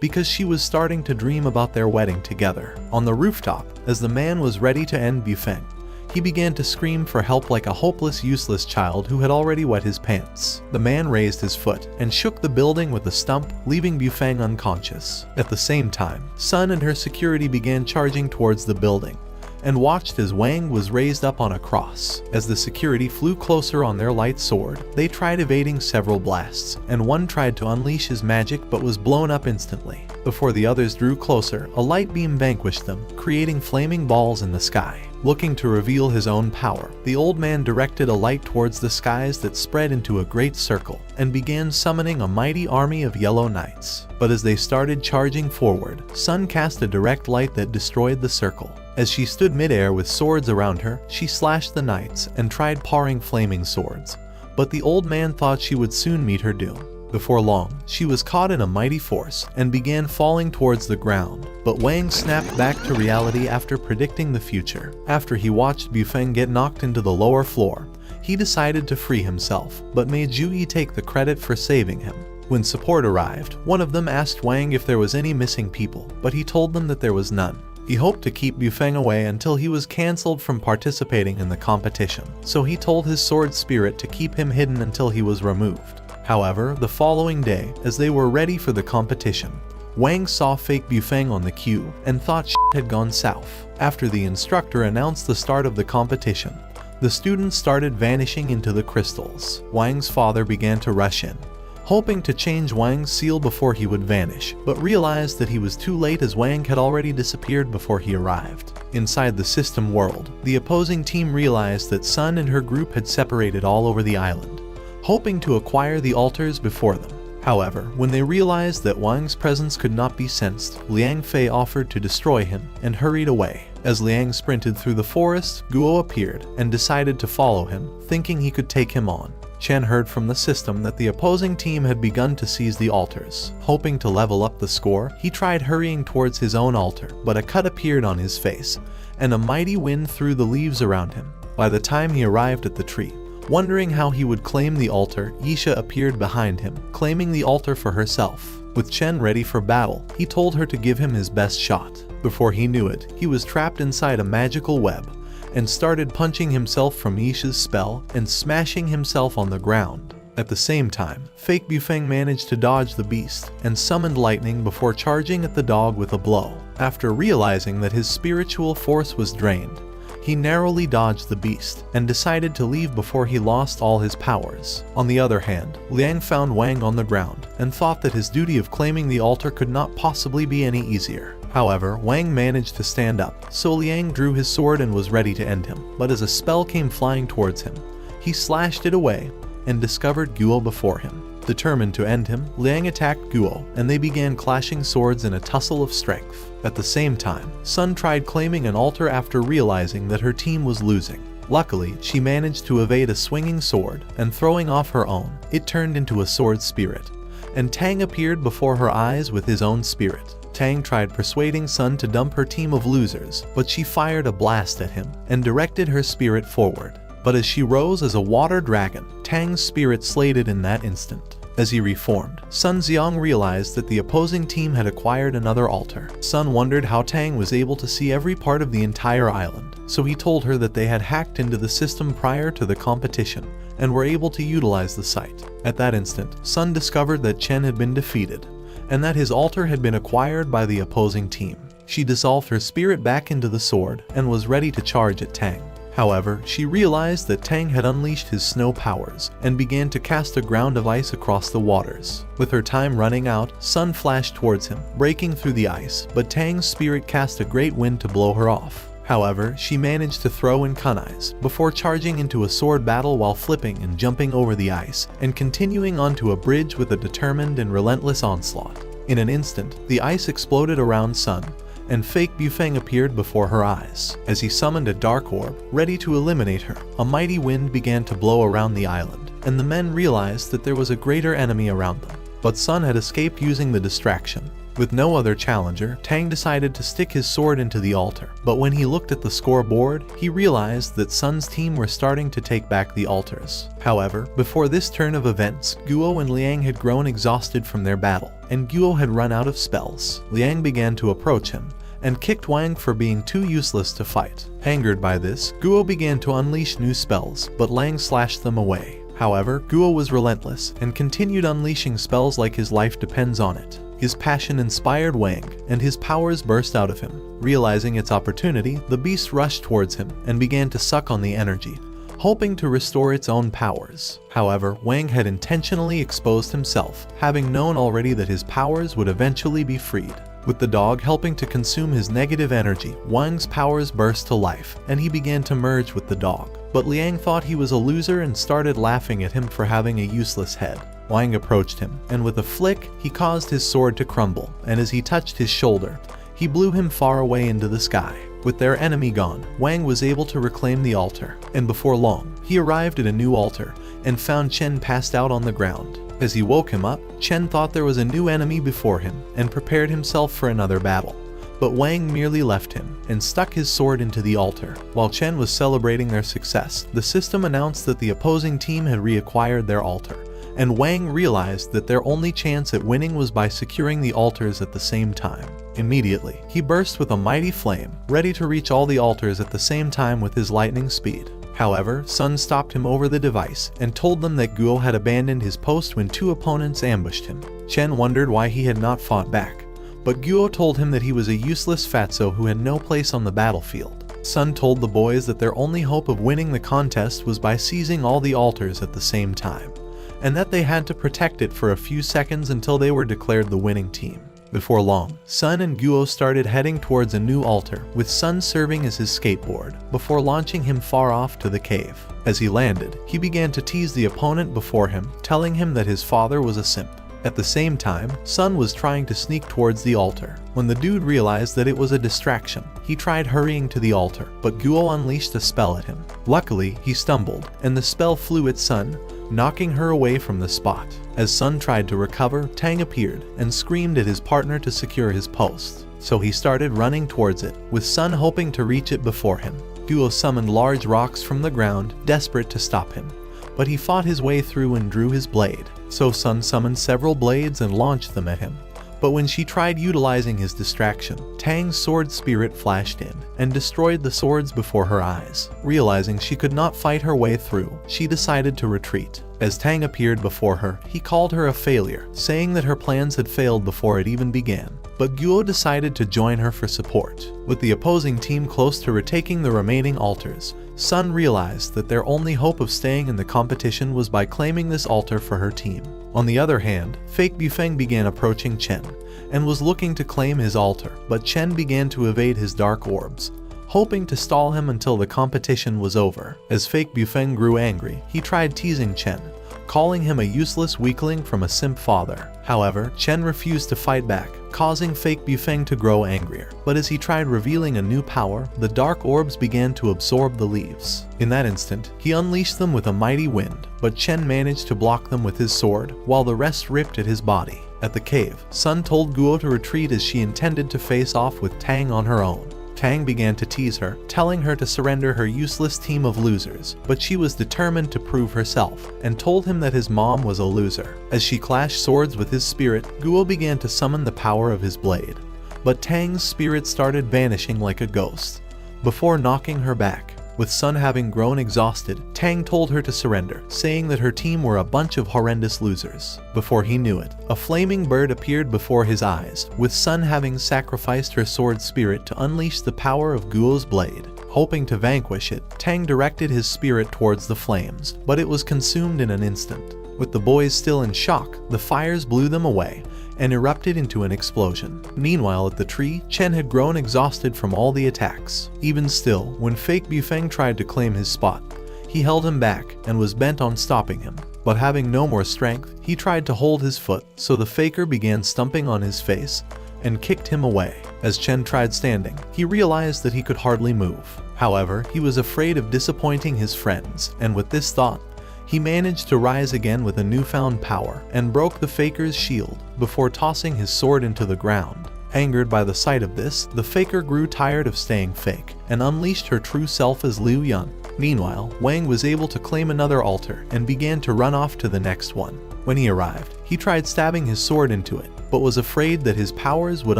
because she was starting to dream about their wedding together. On the rooftop, as the man was ready to end Bufeng, he began to scream for help like a hopeless, useless child who had already wet his pants. The man raised his foot and shook the building with a stump, leaving Bufeng unconscious. At the same time, Sun and her security began charging towards the building, and watched as Wang was raised up on a cross. As the security flew closer on their light sword, they tried evading several blasts, and one tried to unleash his magic but was blown up instantly. Before the others drew closer, a light beam vanquished them, creating flaming balls in the sky. Looking to reveal his own power, the old man directed a light towards the skies that spread into a great circle, and began summoning a mighty army of yellow knights. But as they started charging forward, Sun cast a direct light that destroyed the circle. As she stood midair with swords around her, she slashed the knights and tried parring flaming swords. But the old man thought she would soon meet her doom. Before long, she was caught in a mighty force and began falling towards the ground, but Wang snapped back to reality after predicting the future. After he watched Bufeng get knocked into the lower floor, he decided to free himself, but made Jui take the credit for saving him. When support arrived, one of them asked Wang if there was any missing people, but he told them that there was none. He hoped to keep Bufeng away until he was cancelled from participating in the competition, so he told his sword spirit to keep him hidden until he was removed. However, the following day, as they were ready for the competition, Wang saw fake Bufeng on the queue and thought shit had gone south. After the instructor announced the start of the competition, the students started vanishing into the crystals. Wang's father began to rush in, hoping to change Wang's seal before he would vanish, but realized that he was too late as Wang had already disappeared before he arrived. Inside the system world, the opposing team realized that Sun and her group had separated all over the island, hoping to acquire the altars before them. However, when they realized that Wang's presence could not be sensed, Liang Fei offered to destroy him and hurried away. As Liang sprinted through the forest, Guo appeared and decided to follow him, thinking he could take him on. Chen heard from the system that the opposing team had begun to seize the altars. Hoping to level up the score, he tried hurrying towards his own altar, but a cut appeared on his face, and a mighty wind threw the leaves around him. By the time he arrived at the tree, wondering how he would claim the altar, Yisha appeared behind him, claiming the altar for herself. With Chen ready for battle, he told her to give him his best shot. Before he knew it, he was trapped inside a magical web, and started punching himself from Yisha's spell and smashing himself on the ground. At the same time, fake Bufeng managed to dodge the beast and summoned lightning before charging at the dog with a blow. After realizing that his spiritual force was drained, he narrowly dodged the beast and decided to leave before he lost all his powers. On the other hand, Liang found Wang on the ground and thought that his duty of claiming the altar could not possibly be any easier. However, Wang managed to stand up, so Liang drew his sword and was ready to end him. But as a spell came flying towards him, he slashed it away and discovered Guo before him. Determined to end him, Liang attacked Guo, and they began clashing swords in a tussle of strength. At the same time, Sun tried claiming an altar after realizing that her team was losing. Luckily, she managed to evade a swinging sword, and throwing off her own, it turned into a sword spirit, and Tang appeared before her eyes with his own spirit. Tang tried persuading Sun to dump her team of losers, but she fired a blast at him and directed her spirit forward. But as she rose as a water dragon, Tang's spirit slayed it in that instant. As he reformed, Sun Xiang realized that the opposing team had acquired another altar. Sun wondered how Tang was able to see every part of the entire island, so he told her that they had hacked into the system prior to the competition and were able to utilize the site. At that instant, Sun discovered that Chen had been defeated and that his altar had been acquired by the opposing team. She dissolved her spirit back into the sword and was ready to charge at Tang. However, she realized that Tang had unleashed his snow powers and began to cast a ground of ice across the waters. With her time running out, Sun flashed towards him, breaking through the ice, but Tang's spirit cast a great wind to blow her off. However, she managed to throw in kunais before charging into a sword battle while flipping and jumping over the ice and continuing onto a bridge with a determined and relentless onslaught. In an instant, the ice exploded around Sun, and fake Bufeng appeared before her eyes. As he summoned a dark orb, ready to eliminate her, a mighty wind began to blow around the island, and the men realized that there was a greater enemy around them. But Sun had escaped using the distraction. With no other challenger, Tang decided to stick his sword into the altar, but when he looked at the scoreboard, he realized that Sun's team were starting to take back the altars. However, before this turn of events, Guo and Liang had grown exhausted from their battle, and Guo had run out of spells. Liang began to approach him, and kicked Wang for being too useless to fight. Angered by this, Guo began to unleash new spells, but Liang slashed them away. However, Guo was relentless, and continued unleashing spells like his life depends on it. His passion inspired Wang, and his powers burst out of him. Realizing its opportunity, the beast rushed towards him and began to suck on the energy, hoping to restore its own powers. However, Wang had intentionally exposed himself, having known already that his powers would eventually be freed. With the dog helping to consume his negative energy, Wang's powers burst to life, and he began to merge with the dog. But Liang thought he was a loser and started laughing at him for having a useless head. Wang approached him, and with a flick, he caused his sword to crumble, and as he touched his shoulder, he blew him far away into the sky. With their enemy gone, Wang was able to reclaim the altar, and before long, he arrived at a new altar and found Chen passed out on the ground. As he woke him up, Chen thought there was a new enemy before him and prepared himself for another battle. But Wang merely left him and stuck his sword into the altar. While Chen was celebrating their success, the system announced that the opposing team had reacquired their altar, and Wang realized that their only chance at winning was by securing the altars at the same time. Immediately, he burst with a mighty flame, ready to reach all the altars at the same time with his lightning speed. However, Sun stopped him over the device and told them that Guo had abandoned his post when two opponents ambushed him. Chen wondered why he had not fought back, but Guo told him that he was a useless fatso who had no place on the battlefield. Sun told the boys that their only hope of winning the contest was by seizing all the altars at the same time, and that they had to protect it for a few seconds until they were declared the winning team. Before long, Sun and Guo started heading towards a new altar, with Sun serving as his skateboard, before launching him far off to the cave. As he landed, he began to tease the opponent before him, telling him that his father was a simp. At the same time, Sun was trying to sneak towards the altar. When the dude realized that it was a distraction, he tried hurrying to the altar, but Guo unleashed a spell at him. Luckily, he stumbled, and the spell flew at Sun, knocking her away from the spot. As Sun tried to recover, Tang appeared and screamed at his partner to secure his post. So he started running towards it, with Sun hoping to reach it before him. Guo summoned large rocks from the ground, desperate to stop him, but he fought his way through and drew his blade. So Sun summoned several blades and launched them at him. But when she tried utilizing his distraction, Tang's sword spirit flashed in and destroyed the swords before her eyes. Realizing she could not fight her way through, she decided to retreat. As Tang appeared before her, he called her a failure, saying that her plans had failed before it even began. But Guo decided to join her for support. With the opposing team close to retaking the remaining altars, Sun realized that their only hope of staying in the competition was by claiming this altar for her team. On the other hand, fake Bufeng began approaching Chen and was looking to claim his altar, but Chen began to evade his dark orbs, hoping to stall him until the competition was over. As fake Bufeng grew angry, he tried teasing Chen, calling him a useless weakling from a simp father. However, Chen refused to fight back, causing fake Bufeng to grow angrier. But as he tried revealing a new power, the dark orbs began to absorb the leaves. In that instant, he unleashed them with a mighty wind, but Chen managed to block them with his sword, while the rest ripped at his body. At the cave, Sun told Guo to retreat as she intended to face off with Tang on her own. Tang began to tease her, telling her to surrender her useless team of losers, but she was determined to prove herself, and told him that his mom was a loser. As she clashed swords with his spirit, Guo began to summon the power of his blade, but Tang's spirit started vanishing like a ghost. before knocking her back. With Sun having grown exhausted, Tang told her to surrender, saying that her team were a bunch of horrendous losers. Before he knew it, a flaming bird appeared before his eyes, with Sun having sacrificed her sword spirit to unleash the power of Guo's blade. Hoping to vanquish it, Tang directed his spirit towards the flames, but it was consumed in an instant. With the boys still in shock, the fires blew them away and erupted into an explosion. Meanwhile at the tree, Chen had grown exhausted from all the attacks. Even still, when fake Bufeng tried to claim his spot, he held him back and was bent on stopping him. But having no more strength, he tried to hold his foot, so the faker began stumping on his face and kicked him away. As Chen tried standing, he realized that he could hardly move. However, he was afraid of disappointing his friends, and with this thought, he managed to rise again with a newfound power and broke the faker's shield before tossing his sword into the ground. Angered by the sight of this, the faker grew tired of staying fake and unleashed her true self as Liu Yun. Meanwhile, Wang was able to claim another altar and began to run off to the next one. When he arrived, he tried stabbing his sword into it, but was afraid that his powers would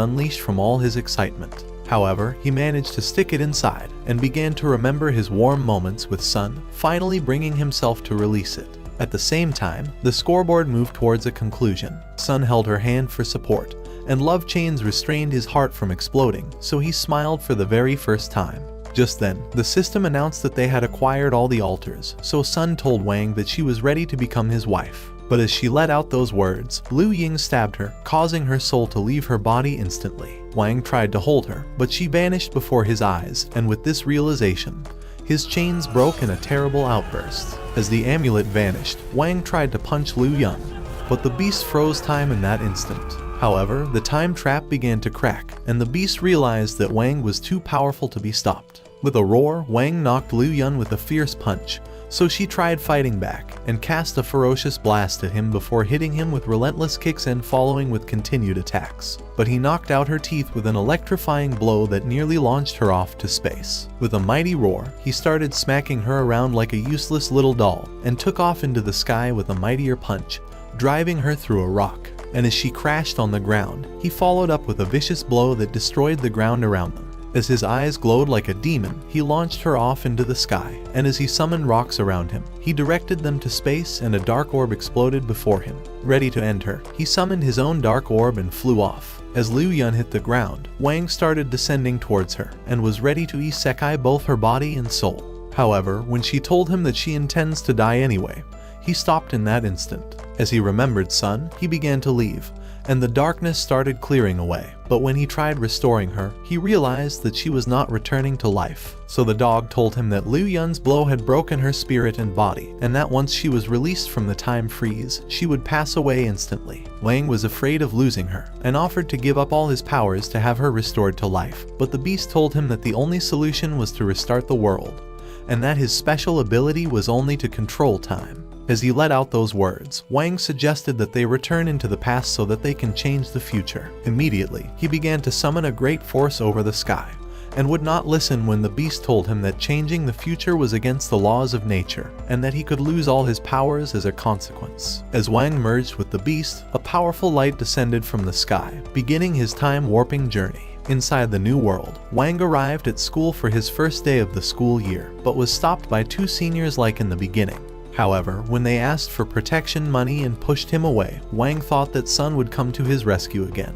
unleash from all his excitement. However, he managed to stick it inside and began to remember his warm moments with Sun, finally bringing himself to release it. At the same time, the scoreboard moved towards a conclusion. Sun held her hand for support, and love chains restrained his heart from exploding, so he smiled for the very first time. Just then, the system announced that they had acquired all the altars, so Sun told Wang that she was ready to become his wife. But as she let out those words, Liu Ying stabbed her, causing her soul to leave her body instantly. Wang tried to hold her, but she vanished before his eyes, and with this realization, his chains broke in a terrible outburst. As the amulet vanished, Wang tried to punch Liu Yun, but the beast froze time in that instant. However, the time trap began to crack, and the beast realized that Wang was too powerful to be stopped. With a roar, Wang knocked Liu Yun with a fierce punch, so she tried fighting back and cast a ferocious blast at him before hitting him with relentless kicks and following with continued attacks. But he knocked out her teeth with an electrifying blow that nearly launched her off to space. With a mighty roar, he started smacking her around like a useless little doll and took off into the sky with a mightier punch, driving her through a rock. And as she crashed on the ground, he followed up with a vicious blow that destroyed the ground around them. As his eyes glowed like a demon, he launched her off into the sky, and as he summoned rocks around him, he directed them to space and a dark orb exploded before him. Ready to end her, he summoned his own dark orb and flew off. As Liu Yun hit the ground, Wang started descending towards her, and was ready to isekai both her body and soul. However, when she told him that she intends to die anyway, he stopped in that instant. As he remembered Sun, he began to leave, and the darkness started clearing away. But when he tried restoring her, he realized that she was not returning to life. So the dog told him that Liu Yun's blow had broken her spirit and body, and that once she was released from the time freeze, she would pass away instantly. Wang was afraid of losing her, and offered to give up all his powers to have her restored to life. But the beast told him that the only solution was to restart the world, and that his special ability was only to control time. As he let out those words, Wang suggested that they return into the past so that they can change the future. Immediately, he began to summon a great force over the sky, and would not listen when the beast told him that changing the future was against the laws of nature, and that he could lose all his powers as a consequence. As Wang merged with the beast, a powerful light descended from the sky, beginning his time-warping journey. Inside the new world, Wang arrived at school for his first day of the school year, but was stopped by two seniors like in the beginning. However, when they asked for protection money and pushed him away, Wang thought that Sun would come to his rescue again.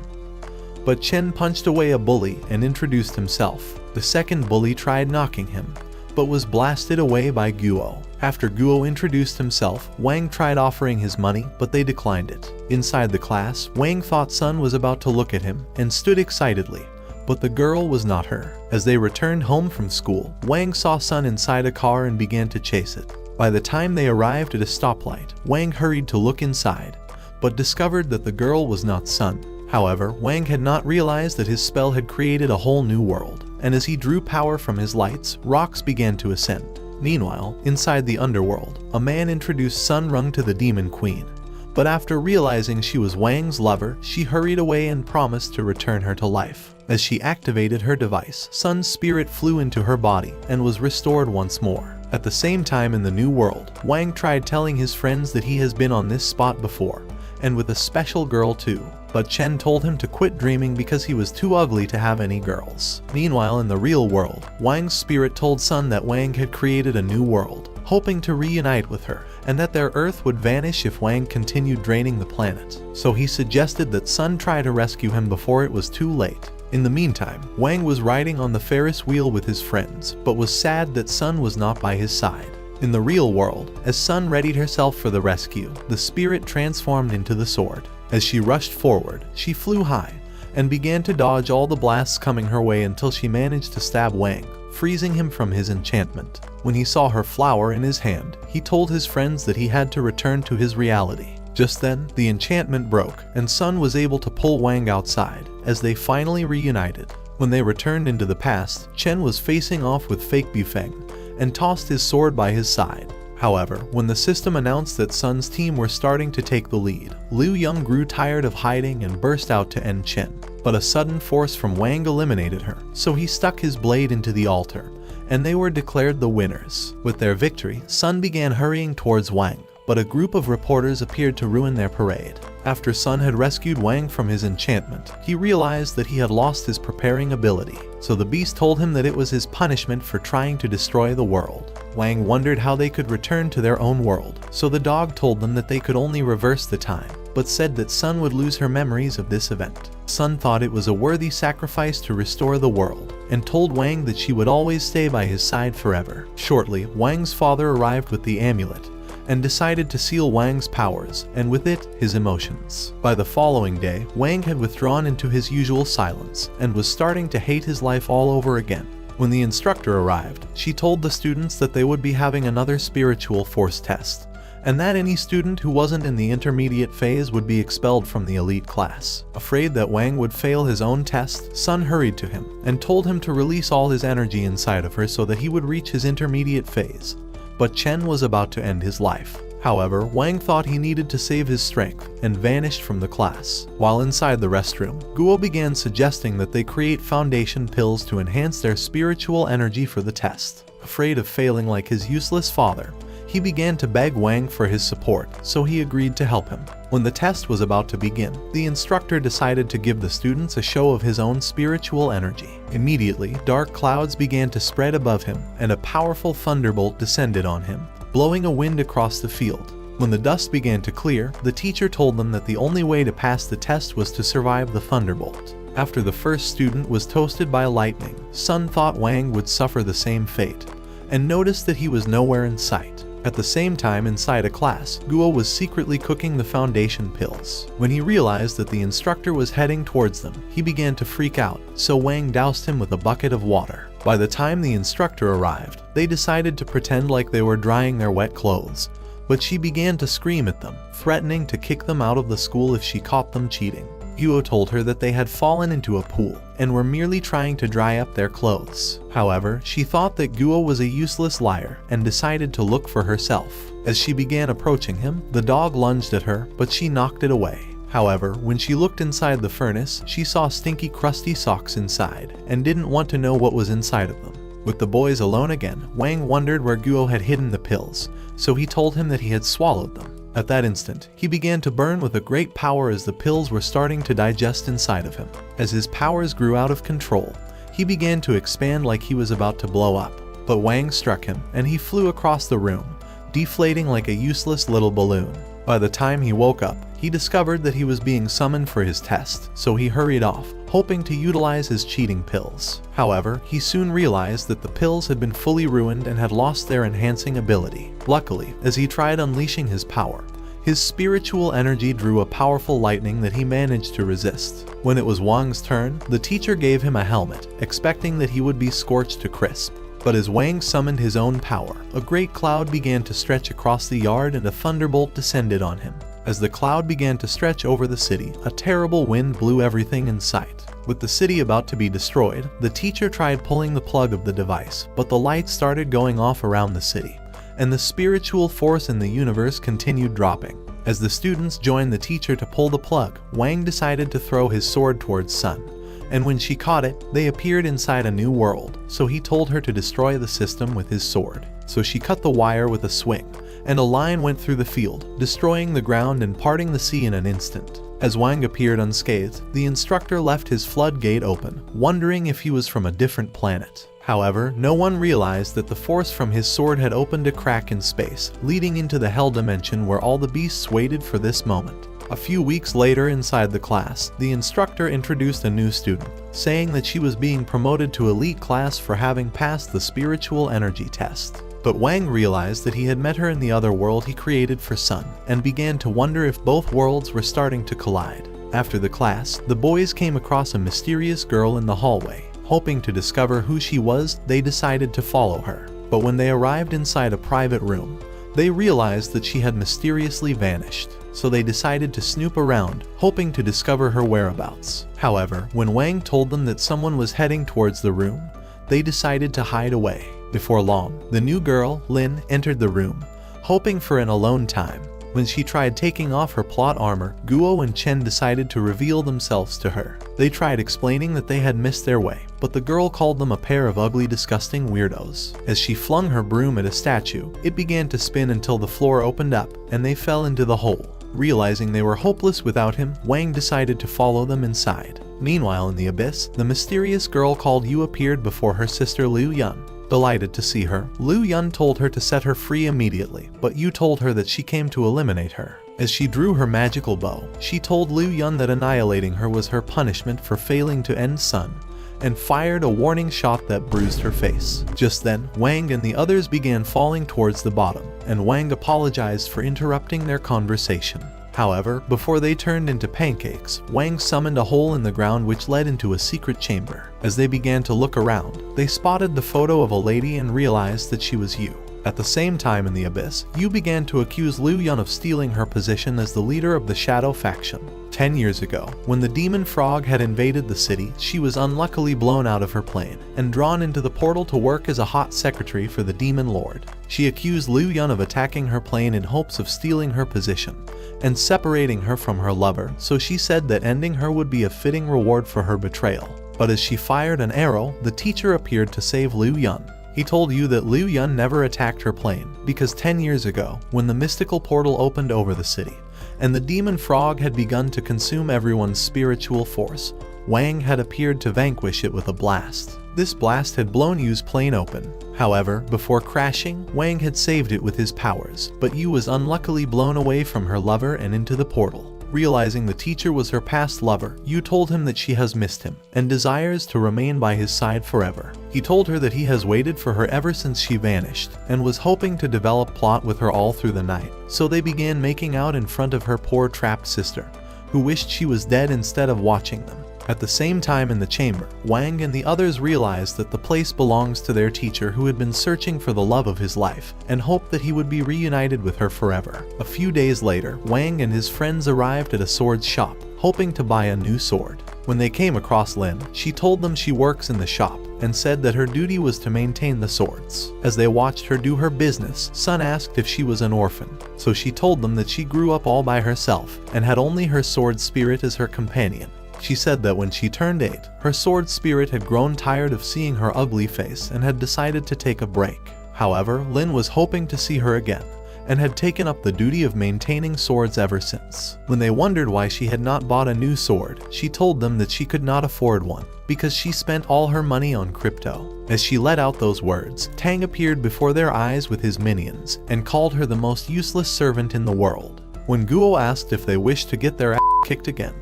But Chen punched away a bully and introduced himself. The second bully tried knocking him, but was blasted away by Guo. After Guo introduced himself, Wang tried offering his money, but they declined it. Inside the class, Wang thought Sun was about to look at him and stood excitedly, but the girl was not her. As they returned home from school, Wang saw Sun inside a car and began to chase it. By the time they arrived at a stoplight, Wang hurried to look inside, but discovered that the girl was not Sun. However, Wang had not realized that his spell had created a whole new world, and as he drew power from his lights, rocks began to ascend. Meanwhile, inside the underworld, a man introduced Sun Rung to the Demon Queen, but after realizing she was Wang's lover, she hurried away and promised to return her to life. As she activated her device, Sun's spirit flew into her body and was restored once more. At the same time in the new world, Wang tried telling his friends that he has been on this spot before, and with a special girl too. but Chen told him to quit dreaming because he was too ugly to have any girls. Meanwhile, in the real world, Wang's spirit told Sun that Wang had created a new world, hoping to reunite with her, and that their Earth would vanish if Wang continued draining the planet. So he suggested that Sun try to rescue him before it was too late. In the meantime, Wang was riding on the Ferris wheel with his friends, but was sad that Sun was not by his side. In the real world, as Sun readied herself for the rescue, the spirit transformed into the sword. As she rushed forward, she flew high and began to dodge all the blasts coming her way until she managed to stab Wang, freezing him from his enchantment. When he saw her flower in his hand, he told his friends that he had to return to his reality. Just then, the enchantment broke, and Sun was able to pull Wang outside, as they finally reunited. When they returned into the past, Chen was facing off with Fake Bufeng, and tossed his sword by his side. However, when the system announced that Sun's team were starting to take the lead, Liu Yong grew tired of hiding and burst out to end Chen. But a sudden force from Wang eliminated her, so he stuck his blade into the altar, and they were declared the winners. With their victory, Sun began hurrying towards Wang, but a group of reporters appeared to ruin their parade. After Sun had rescued Wang from his enchantment, he realized that he had lost his preparing ability, so the beast told him that it was his punishment for trying to destroy the world. Wang wondered how they could return to their own world, so the dog told them that they could only reverse the time, but said that Sun would lose her memories of this event. Sun thought it was a worthy sacrifice to restore the world, and told Wang that she would always stay by his side forever. Shortly, Wang's father arrived with the amulet, and decided to seal Wang's powers, and with it, his emotions. By the following day, Wang had withdrawn into his usual silence, and was starting to hate his life all over again. When the instructor arrived, she told the students that they would be having another spiritual force test, and that any student who wasn't in the intermediate phase would be expelled from the elite class. Afraid that Wang would fail his own test, Sun hurried to him, and told him to release all his energy inside of her so that he would reach his intermediate phase. But Chen was about to end his life. However, Wang thought he needed to save his strength, and vanished from the class. While inside the restroom, Guo began suggesting that they create foundation pills to enhance their spiritual energy for the test. Afraid of failing like his useless father, he began to beg Wang for his support, so he agreed to help him. When the test was about to begin, the instructor decided to give the students a show of his own spiritual energy. Immediately, dark clouds began to spread above him, and a powerful thunderbolt descended on him, blowing a wind across the field. When the dust began to clear, the teacher told them that the only way to pass the test was to survive the thunderbolt. After the first student was toasted by lightning, Sun thought Wang would suffer the same fate, and noticed that he was nowhere in sight. At the same time, inside a class, Guo was secretly cooking the foundation pills. When he realized that the instructor was heading towards them, he began to freak out, so Wang doused him with a bucket of water. By the time the instructor arrived, they decided to pretend like they were drying their wet clothes, but she began to scream at them, threatening to kick them out of the school if she caught them cheating. Guo told her that they had fallen into a pool and were merely trying to dry up their clothes. However, she thought that Guo was a useless liar and decided to look for herself. As she began approaching him, the dog lunged at her, but she knocked it away. However, when she looked inside the furnace, she saw stinky, crusty socks inside and didn't want to know what was inside of them. With the boys alone again, Wang wondered where Guo had hidden the pills, so he told him that he had swallowed them. At that instant, he began to burn with a great power as the pills were starting to digest inside of him. As his powers grew out of control, he began to expand like he was about to blow up. But Wang struck him, and he flew across the room, deflating like a useless little balloon. By the time he woke up, he discovered that he was being summoned for his test, so he hurried off, hoping to utilize his cheating pills. However, he soon realized that the pills had been fully ruined and had lost their enhancing ability. Luckily, as he tried unleashing his power, his spiritual energy drew a powerful lightning that he managed to resist. When it was Wang's turn, the teacher gave him a helmet, expecting that he would be scorched to crisp. But as Wang summoned his own power, a great cloud began to stretch across the yard and a thunderbolt descended on him. As the cloud began to stretch over the city, a terrible wind blew everything in sight. With the city about to be destroyed, the teacher tried pulling the plug of the device, but the lights started going off around the city, and the spiritual force in the universe continued dropping. As the students joined the teacher to pull the plug, Wang decided to throw his sword towards Sun, and when she caught it, they appeared inside a new world, so he told her to destroy the system with his sword. So she cut the wire with a swing, and a line went through the field, destroying the ground and parting the sea in an instant. As Wang appeared unscathed, the instructor left his floodgate open, wondering if he was from a different planet. However, no one realized that the force from his sword had opened a crack in space, leading into the Hell dimension where all the beasts waited for this moment. A few weeks later inside the class, the instructor introduced a new student, saying that she was being promoted to elite class for having passed the spiritual energy test. But Wang realized that he had met her in the other world he created for Sun, and began to wonder if both worlds were starting to collide. After the class, the boys came across a mysterious girl in the hallway. Hoping to discover who she was, they decided to follow her. But when they arrived inside a private room, they realized that she had mysteriously vanished. So they decided to snoop around, hoping to discover her whereabouts. However, when Wang told them that someone was heading towards the room, they decided to hide away. Before long, the new girl, Lin, entered the room, hoping for an alone time. When she tried taking off her plot armor, Guo and Chen decided to reveal themselves to her. They tried explaining that they had missed their way, but the girl called them a pair of ugly, disgusting weirdos. As she flung her broom at a statue, it began to spin until the floor opened up, and they fell into the hole. Realizing they were hopeless without him, Wang decided to follow them inside. Meanwhile, in the abyss, the mysterious girl called Yu appeared before her sister Liu Yun. Delighted to see her, Liu Yun told her to set her free immediately, but Yu told her that she came to eliminate her. As she drew her magical bow, she told Liu Yun that annihilating her was her punishment for failing to end Sun, and fired a warning shot that bruised her face. Just then, Wang and the others began falling towards the bottom, and Wang apologized for interrupting their conversation. However, before they turned into pancakes, Wang summoned a hole in the ground which led into a secret chamber. As they began to look around, they spotted the photo of a lady and realized that she was Yu. At the same time in the abyss, Yu began to accuse Liu Yun of stealing her position as the leader of the Shadow faction. 10 years ago, when the demon frog had invaded the city, she was unluckily blown out of her plane and drawn into the portal to work as a hot secretary for the demon lord. She accused Liu Yun of attacking her plane in hopes of stealing her position and separating her from her lover, so she said that ending her would be a fitting reward for her betrayal. But as she fired an arrow, the teacher appeared to save Liu Yun. He told Yu that Liu Yun never attacked her plane, because 10 years ago, when the mystical portal opened over the city, and the demon frog had begun to consume everyone's spiritual force, Wang had appeared to vanquish it with a blast. This blast had blown Yu's plane open. However, before crashing, Wang had saved it with his powers, but Yu was unluckily blown away from her lover and into the portal. Realizing the teacher was her past lover, Yu told him that she has missed him and desires to remain by his side forever. He told her that he has waited for her ever since she vanished and was hoping to develop plot with her all through the night. So they began making out in front of her poor trapped sister, who wished she was dead instead of watching them. At the same time in the chamber, Wang and the others realized that the place belongs to their teacher who had been searching for the love of his life and hoped that he would be reunited with her forever. A few days later, Wang and his friends arrived at a sword shop, hoping to buy a new sword. When they came across Lin, she told them she works in the shop and said that her duty was to maintain the swords. As they watched her do her business, Sun asked if she was an orphan, so she told them that she grew up all by herself and had only her sword spirit as her companion. She said that when she turned 8, her sword spirit had grown tired of seeing her ugly face and had decided to take a break. However, Lin was hoping to see her again and had taken up the duty of maintaining swords ever since. When they wondered why she had not bought a new sword, she told them that she could not afford one because she spent all her money on crypto. As she let out those words, Tang appeared before their eyes with his minions and called her the most useless servant in the world. When Guo asked if they wished to get their ass kicked again,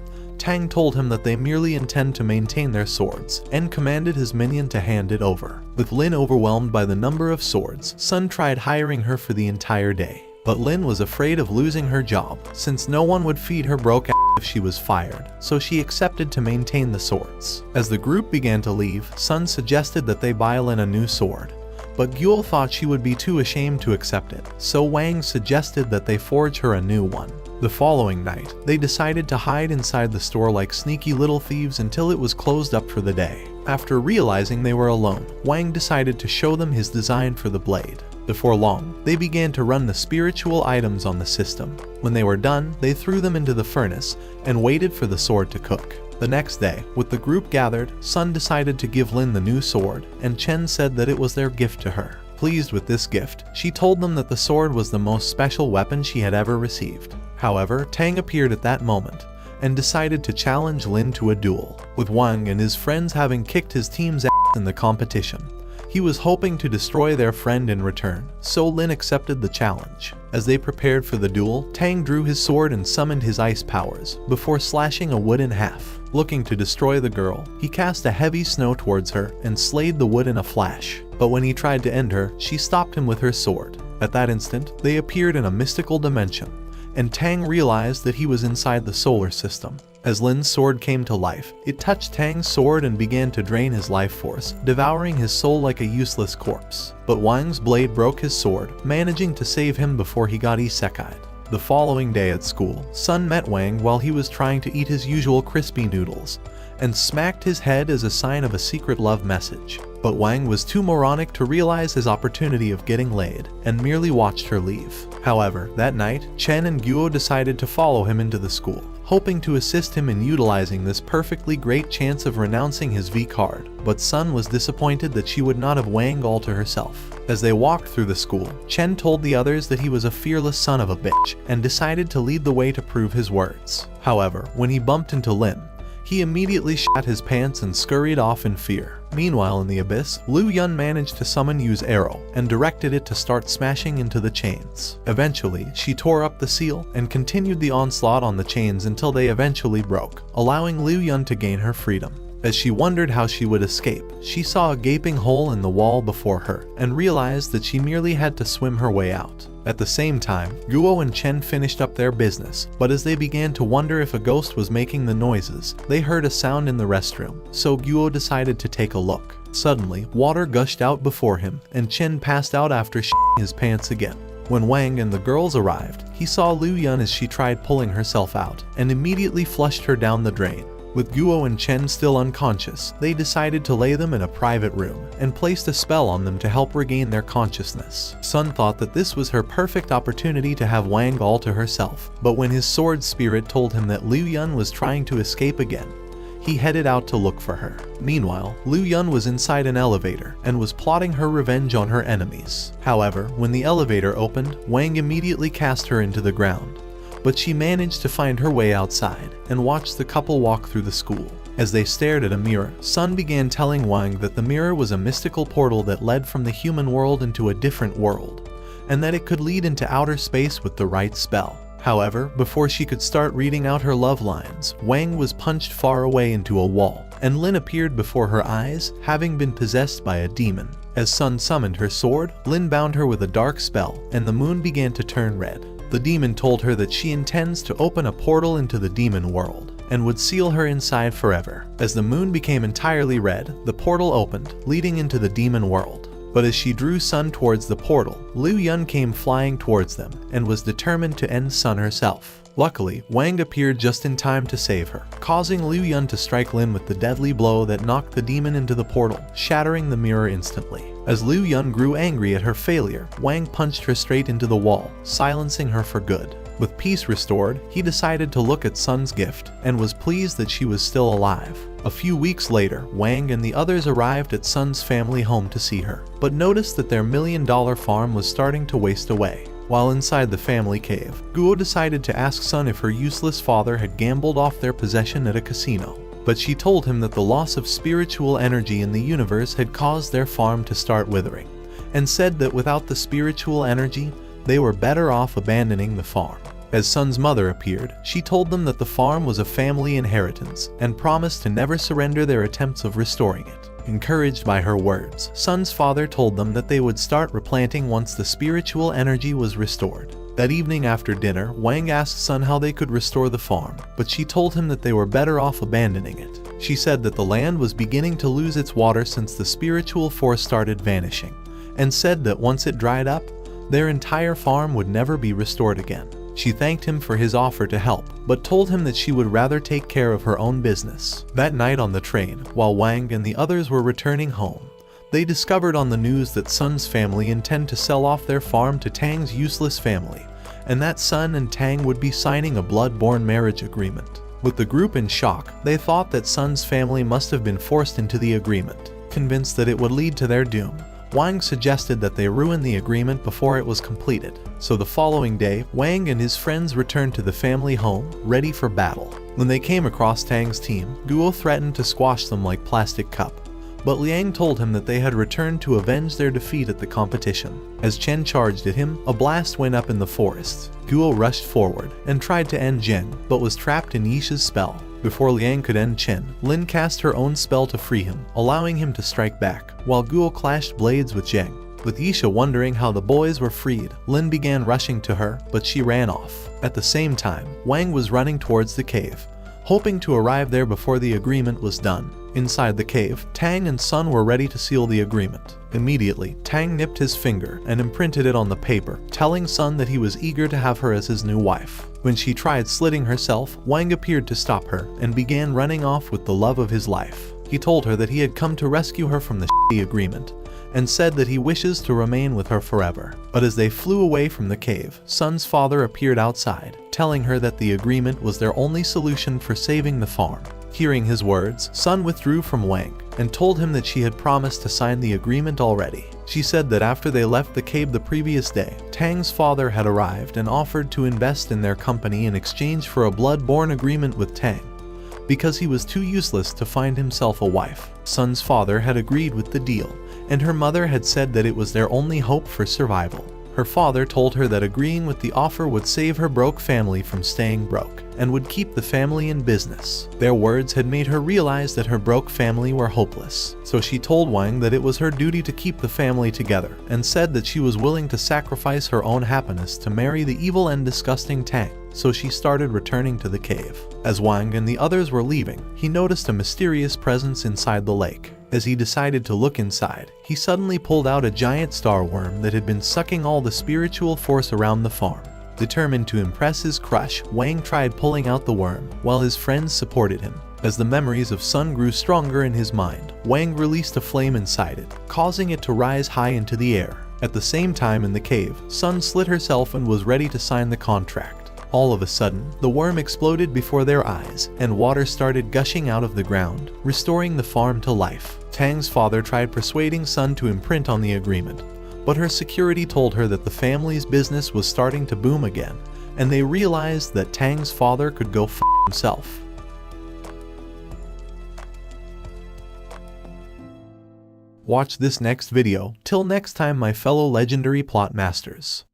Tang told him that they merely intend to maintain their swords, and commanded his minion to hand it over. With Lin overwhelmed by the number of swords, Sun tried hiring her for the entire day. But Lin was afraid of losing her job, since no one would feed her broke ass if she was fired, so she accepted to maintain the swords. As the group began to leave, Sun suggested that they buy Lin a new sword. But Gyul thought she would be too ashamed to accept it, so Wang suggested that they forge her a new one. The following night, they decided to hide inside the store like sneaky little thieves until it was closed up for the day. After realizing they were alone, Wang decided to show them his design for the blade. Before long, they began to run the spiritual items on the system. When they were done, they threw them into the furnace and waited for the sword to cook. The next day, with the group gathered, Sun decided to give Lin the new sword, and Chen said that it was their gift to her. Pleased with this gift, she told them that the sword was the most special weapon she had ever received. However, Tang appeared at that moment and decided to challenge Lin to a duel. With Wang and his friends having kicked his team's ass in the competition, he was hoping to destroy their friend in return, so Lin accepted the challenge. As they prepared for the duel, Tang drew his sword and summoned his ice powers, before slashing a wood in half. Looking to destroy the girl, he cast a heavy snow towards her and slayed the wood in a flash. But when he tried to end her, she stopped him with her sword. At that instant, they appeared in a mystical dimension, and Tang realized that he was inside the solar system. As Lin's sword came to life, it touched Tang's sword and began to drain his life force, devouring his soul like a useless corpse. But Wang's blade broke his sword, managing to save him before he got isekai'd. The following day at school, Sun met Wang while he was trying to eat his usual crispy noodles, and smacked his head as a sign of a secret love message. But Wang was too moronic to realize his opportunity of getting laid, and merely watched her leave. However, that night, Chen and Guo decided to follow him into the school, hoping to assist him in utilizing this perfectly great chance of renouncing his V card. But Sun was disappointed that she would not have Wang all to herself. As they walked through the school, Chen told the others that he was a fearless son of a bitch, and decided to lead the way to prove his words. However, when he bumped into Lin, he immediately shat his pants and scurried off in fear. Meanwhile, in the abyss, Liu Yun managed to summon Yu's arrow and directed it to start smashing into the chains. Eventually, she tore up the seal and continued the onslaught on the chains until they eventually broke, allowing Liu Yun to gain her freedom. As she wondered how she would escape, she saw a gaping hole in the wall before her and realized that she merely had to swim her way out. At the same time, Guo and Chen finished up their business, but as they began to wonder if a ghost was making the noises, they heard a sound in the restroom, so Guo decided to take a look. Suddenly, water gushed out before him, and Chen passed out after shitting his pants again. When Wang and the girls arrived, he saw Liu Yun as she tried pulling herself out, and immediately flushed her down the drain. With Guo and Chen still unconscious, they decided to lay them in a private room and placed a spell on them to help regain their consciousness. Sun thought that this was her perfect opportunity to have Wang all to herself, but when his sword spirit told him that Liu Yun was trying to escape again, he headed out to look for her. Meanwhile, Liu Yun was inside an elevator and was plotting her revenge on her enemies. However, when the elevator opened, Wang immediately cast her into the ground. But she managed to find her way outside and watched the couple walk through the school. As they stared at a mirror, Sun began telling Wang that the mirror was a mystical portal that led from the human world into a different world, and that it could lead into outer space with the right spell. However, before she could start reading out her love lines, Wang was punched far away into a wall, and Lin appeared before her eyes, having been possessed by a demon. As Sun summoned her sword, Lin bound her with a dark spell, and the moon began to turn red. The demon told her that she intends to open a portal into the demon world, and would seal her inside forever. As the moon became entirely red, the portal opened, leading into the demon world. But as she drew Sun towards the portal, Liu Yun came flying towards them, and was determined to end Sun herself. Luckily, Wang appeared just in time to save her, causing Liu Yun to strike Lin with the deadly blow that knocked the demon into the portal, shattering the mirror instantly. As Liu Yun grew angry at her failure, Wang punched her straight into the wall, silencing her for good. With peace restored, he decided to look at Sun's gift, and was pleased that she was still alive. A few weeks later, Wang and the others arrived at Sun's family home to see her, but noticed that their $1 million farm was starting to waste away. While inside the family cave, Guo decided to ask Sun if her useless father had gambled off their possession at a casino. But she told him that the loss of spiritual energy in the universe had caused their farm to start withering, and said that without the spiritual energy, they were better off abandoning the farm. As Sun's mother appeared, she told them that the farm was a family inheritance, and promised to never surrender their attempts of restoring it. Encouraged by her words, Sun's father told them that they would start replanting once the spiritual energy was restored. That evening after dinner, Wang asked Sun how they could restore the farm, but she told him that they were better off abandoning it. She said that the land was beginning to lose its water since the spiritual force started vanishing, and said that once it dried up, their entire farm would never be restored again. She thanked him for his offer to help, but told him that she would rather take care of her own business. That night on the train, while Wang and the others were returning home, they discovered on the news that Sun's family intend to sell off their farm to Tang's useless family, and that Sun and Tang would be signing a blood-borne marriage agreement. With the group in shock, they thought that Sun's family must have been forced into the agreement. Convinced that it would lead to their doom, Wang suggested that they ruin the agreement before it was completed. So the following day, Wang and his friends returned to the family home, ready for battle. When they came across Tang's team, Guo threatened to squash them like plastic cup, but Liang told him that they had returned to avenge their defeat at the competition. As Chen charged at him, a blast went up in the forest. Guo rushed forward and tried to end Zheng, but was trapped in Yisha's spell. Before Liang could end Chen, Lin cast her own spell to free him, allowing him to strike back, while Guo clashed blades with Zheng. With Yisha wondering how the boys were freed, Lin began rushing to her, but she ran off. At the same time, Wang was running towards the cave, hoping to arrive there before the agreement was done. Inside the cave, Tang and Sun were ready to seal the agreement. Immediately, Tang nipped his finger and imprinted it on the paper, telling Sun that he was eager to have her as his new wife. When she tried slitting herself, Wang appeared to stop her and began running off with the love of his life. He told her that he had come to rescue her from the shitty agreement, and said that he wishes to remain with her forever. But as they flew away from the cave, Sun's father appeared outside, telling her that the agreement was their only solution for saving the farm. Hearing his words, Sun withdrew from Wang and told him that she had promised to sign the agreement already. She said that after they left the cave the previous day, Tang's father had arrived and offered to invest in their company in exchange for a blood-born agreement with Tang, because he was too useless to find himself a wife. Sun's father had agreed with the deal, and her mother had said that it was their only hope for survival. Her father told her that agreeing with the offer would save her broke family from staying broke, and would keep the family in business. Their words had made her realize that her broke family were hopeless, so she told Wang that it was her duty to keep the family together, and said that she was willing to sacrifice her own happiness to marry the evil and disgusting Tang. So she started returning to the cave. As Wang and the others were leaving, he noticed a mysterious presence inside the lake. As he decided to look inside, he suddenly pulled out a giant star worm that had been sucking all the spiritual force around the farm. Determined to impress his crush, Wang tried pulling out the worm, while his friends supported him. As the memories of Sun grew stronger in his mind, Wang released a flame inside it, causing it to rise high into the air. At the same time in the cave, Sun slit herself and was ready to sign the contract. All of a sudden, the worm exploded before their eyes, and water started gushing out of the ground, restoring the farm to life. Tang's father tried persuading Sun to imprint on the agreement, but her security told her that the family's business was starting to boom again, and they realized that Tang's father could go f*** himself. Watch this next video. Till next time, my fellow legendary plot masters.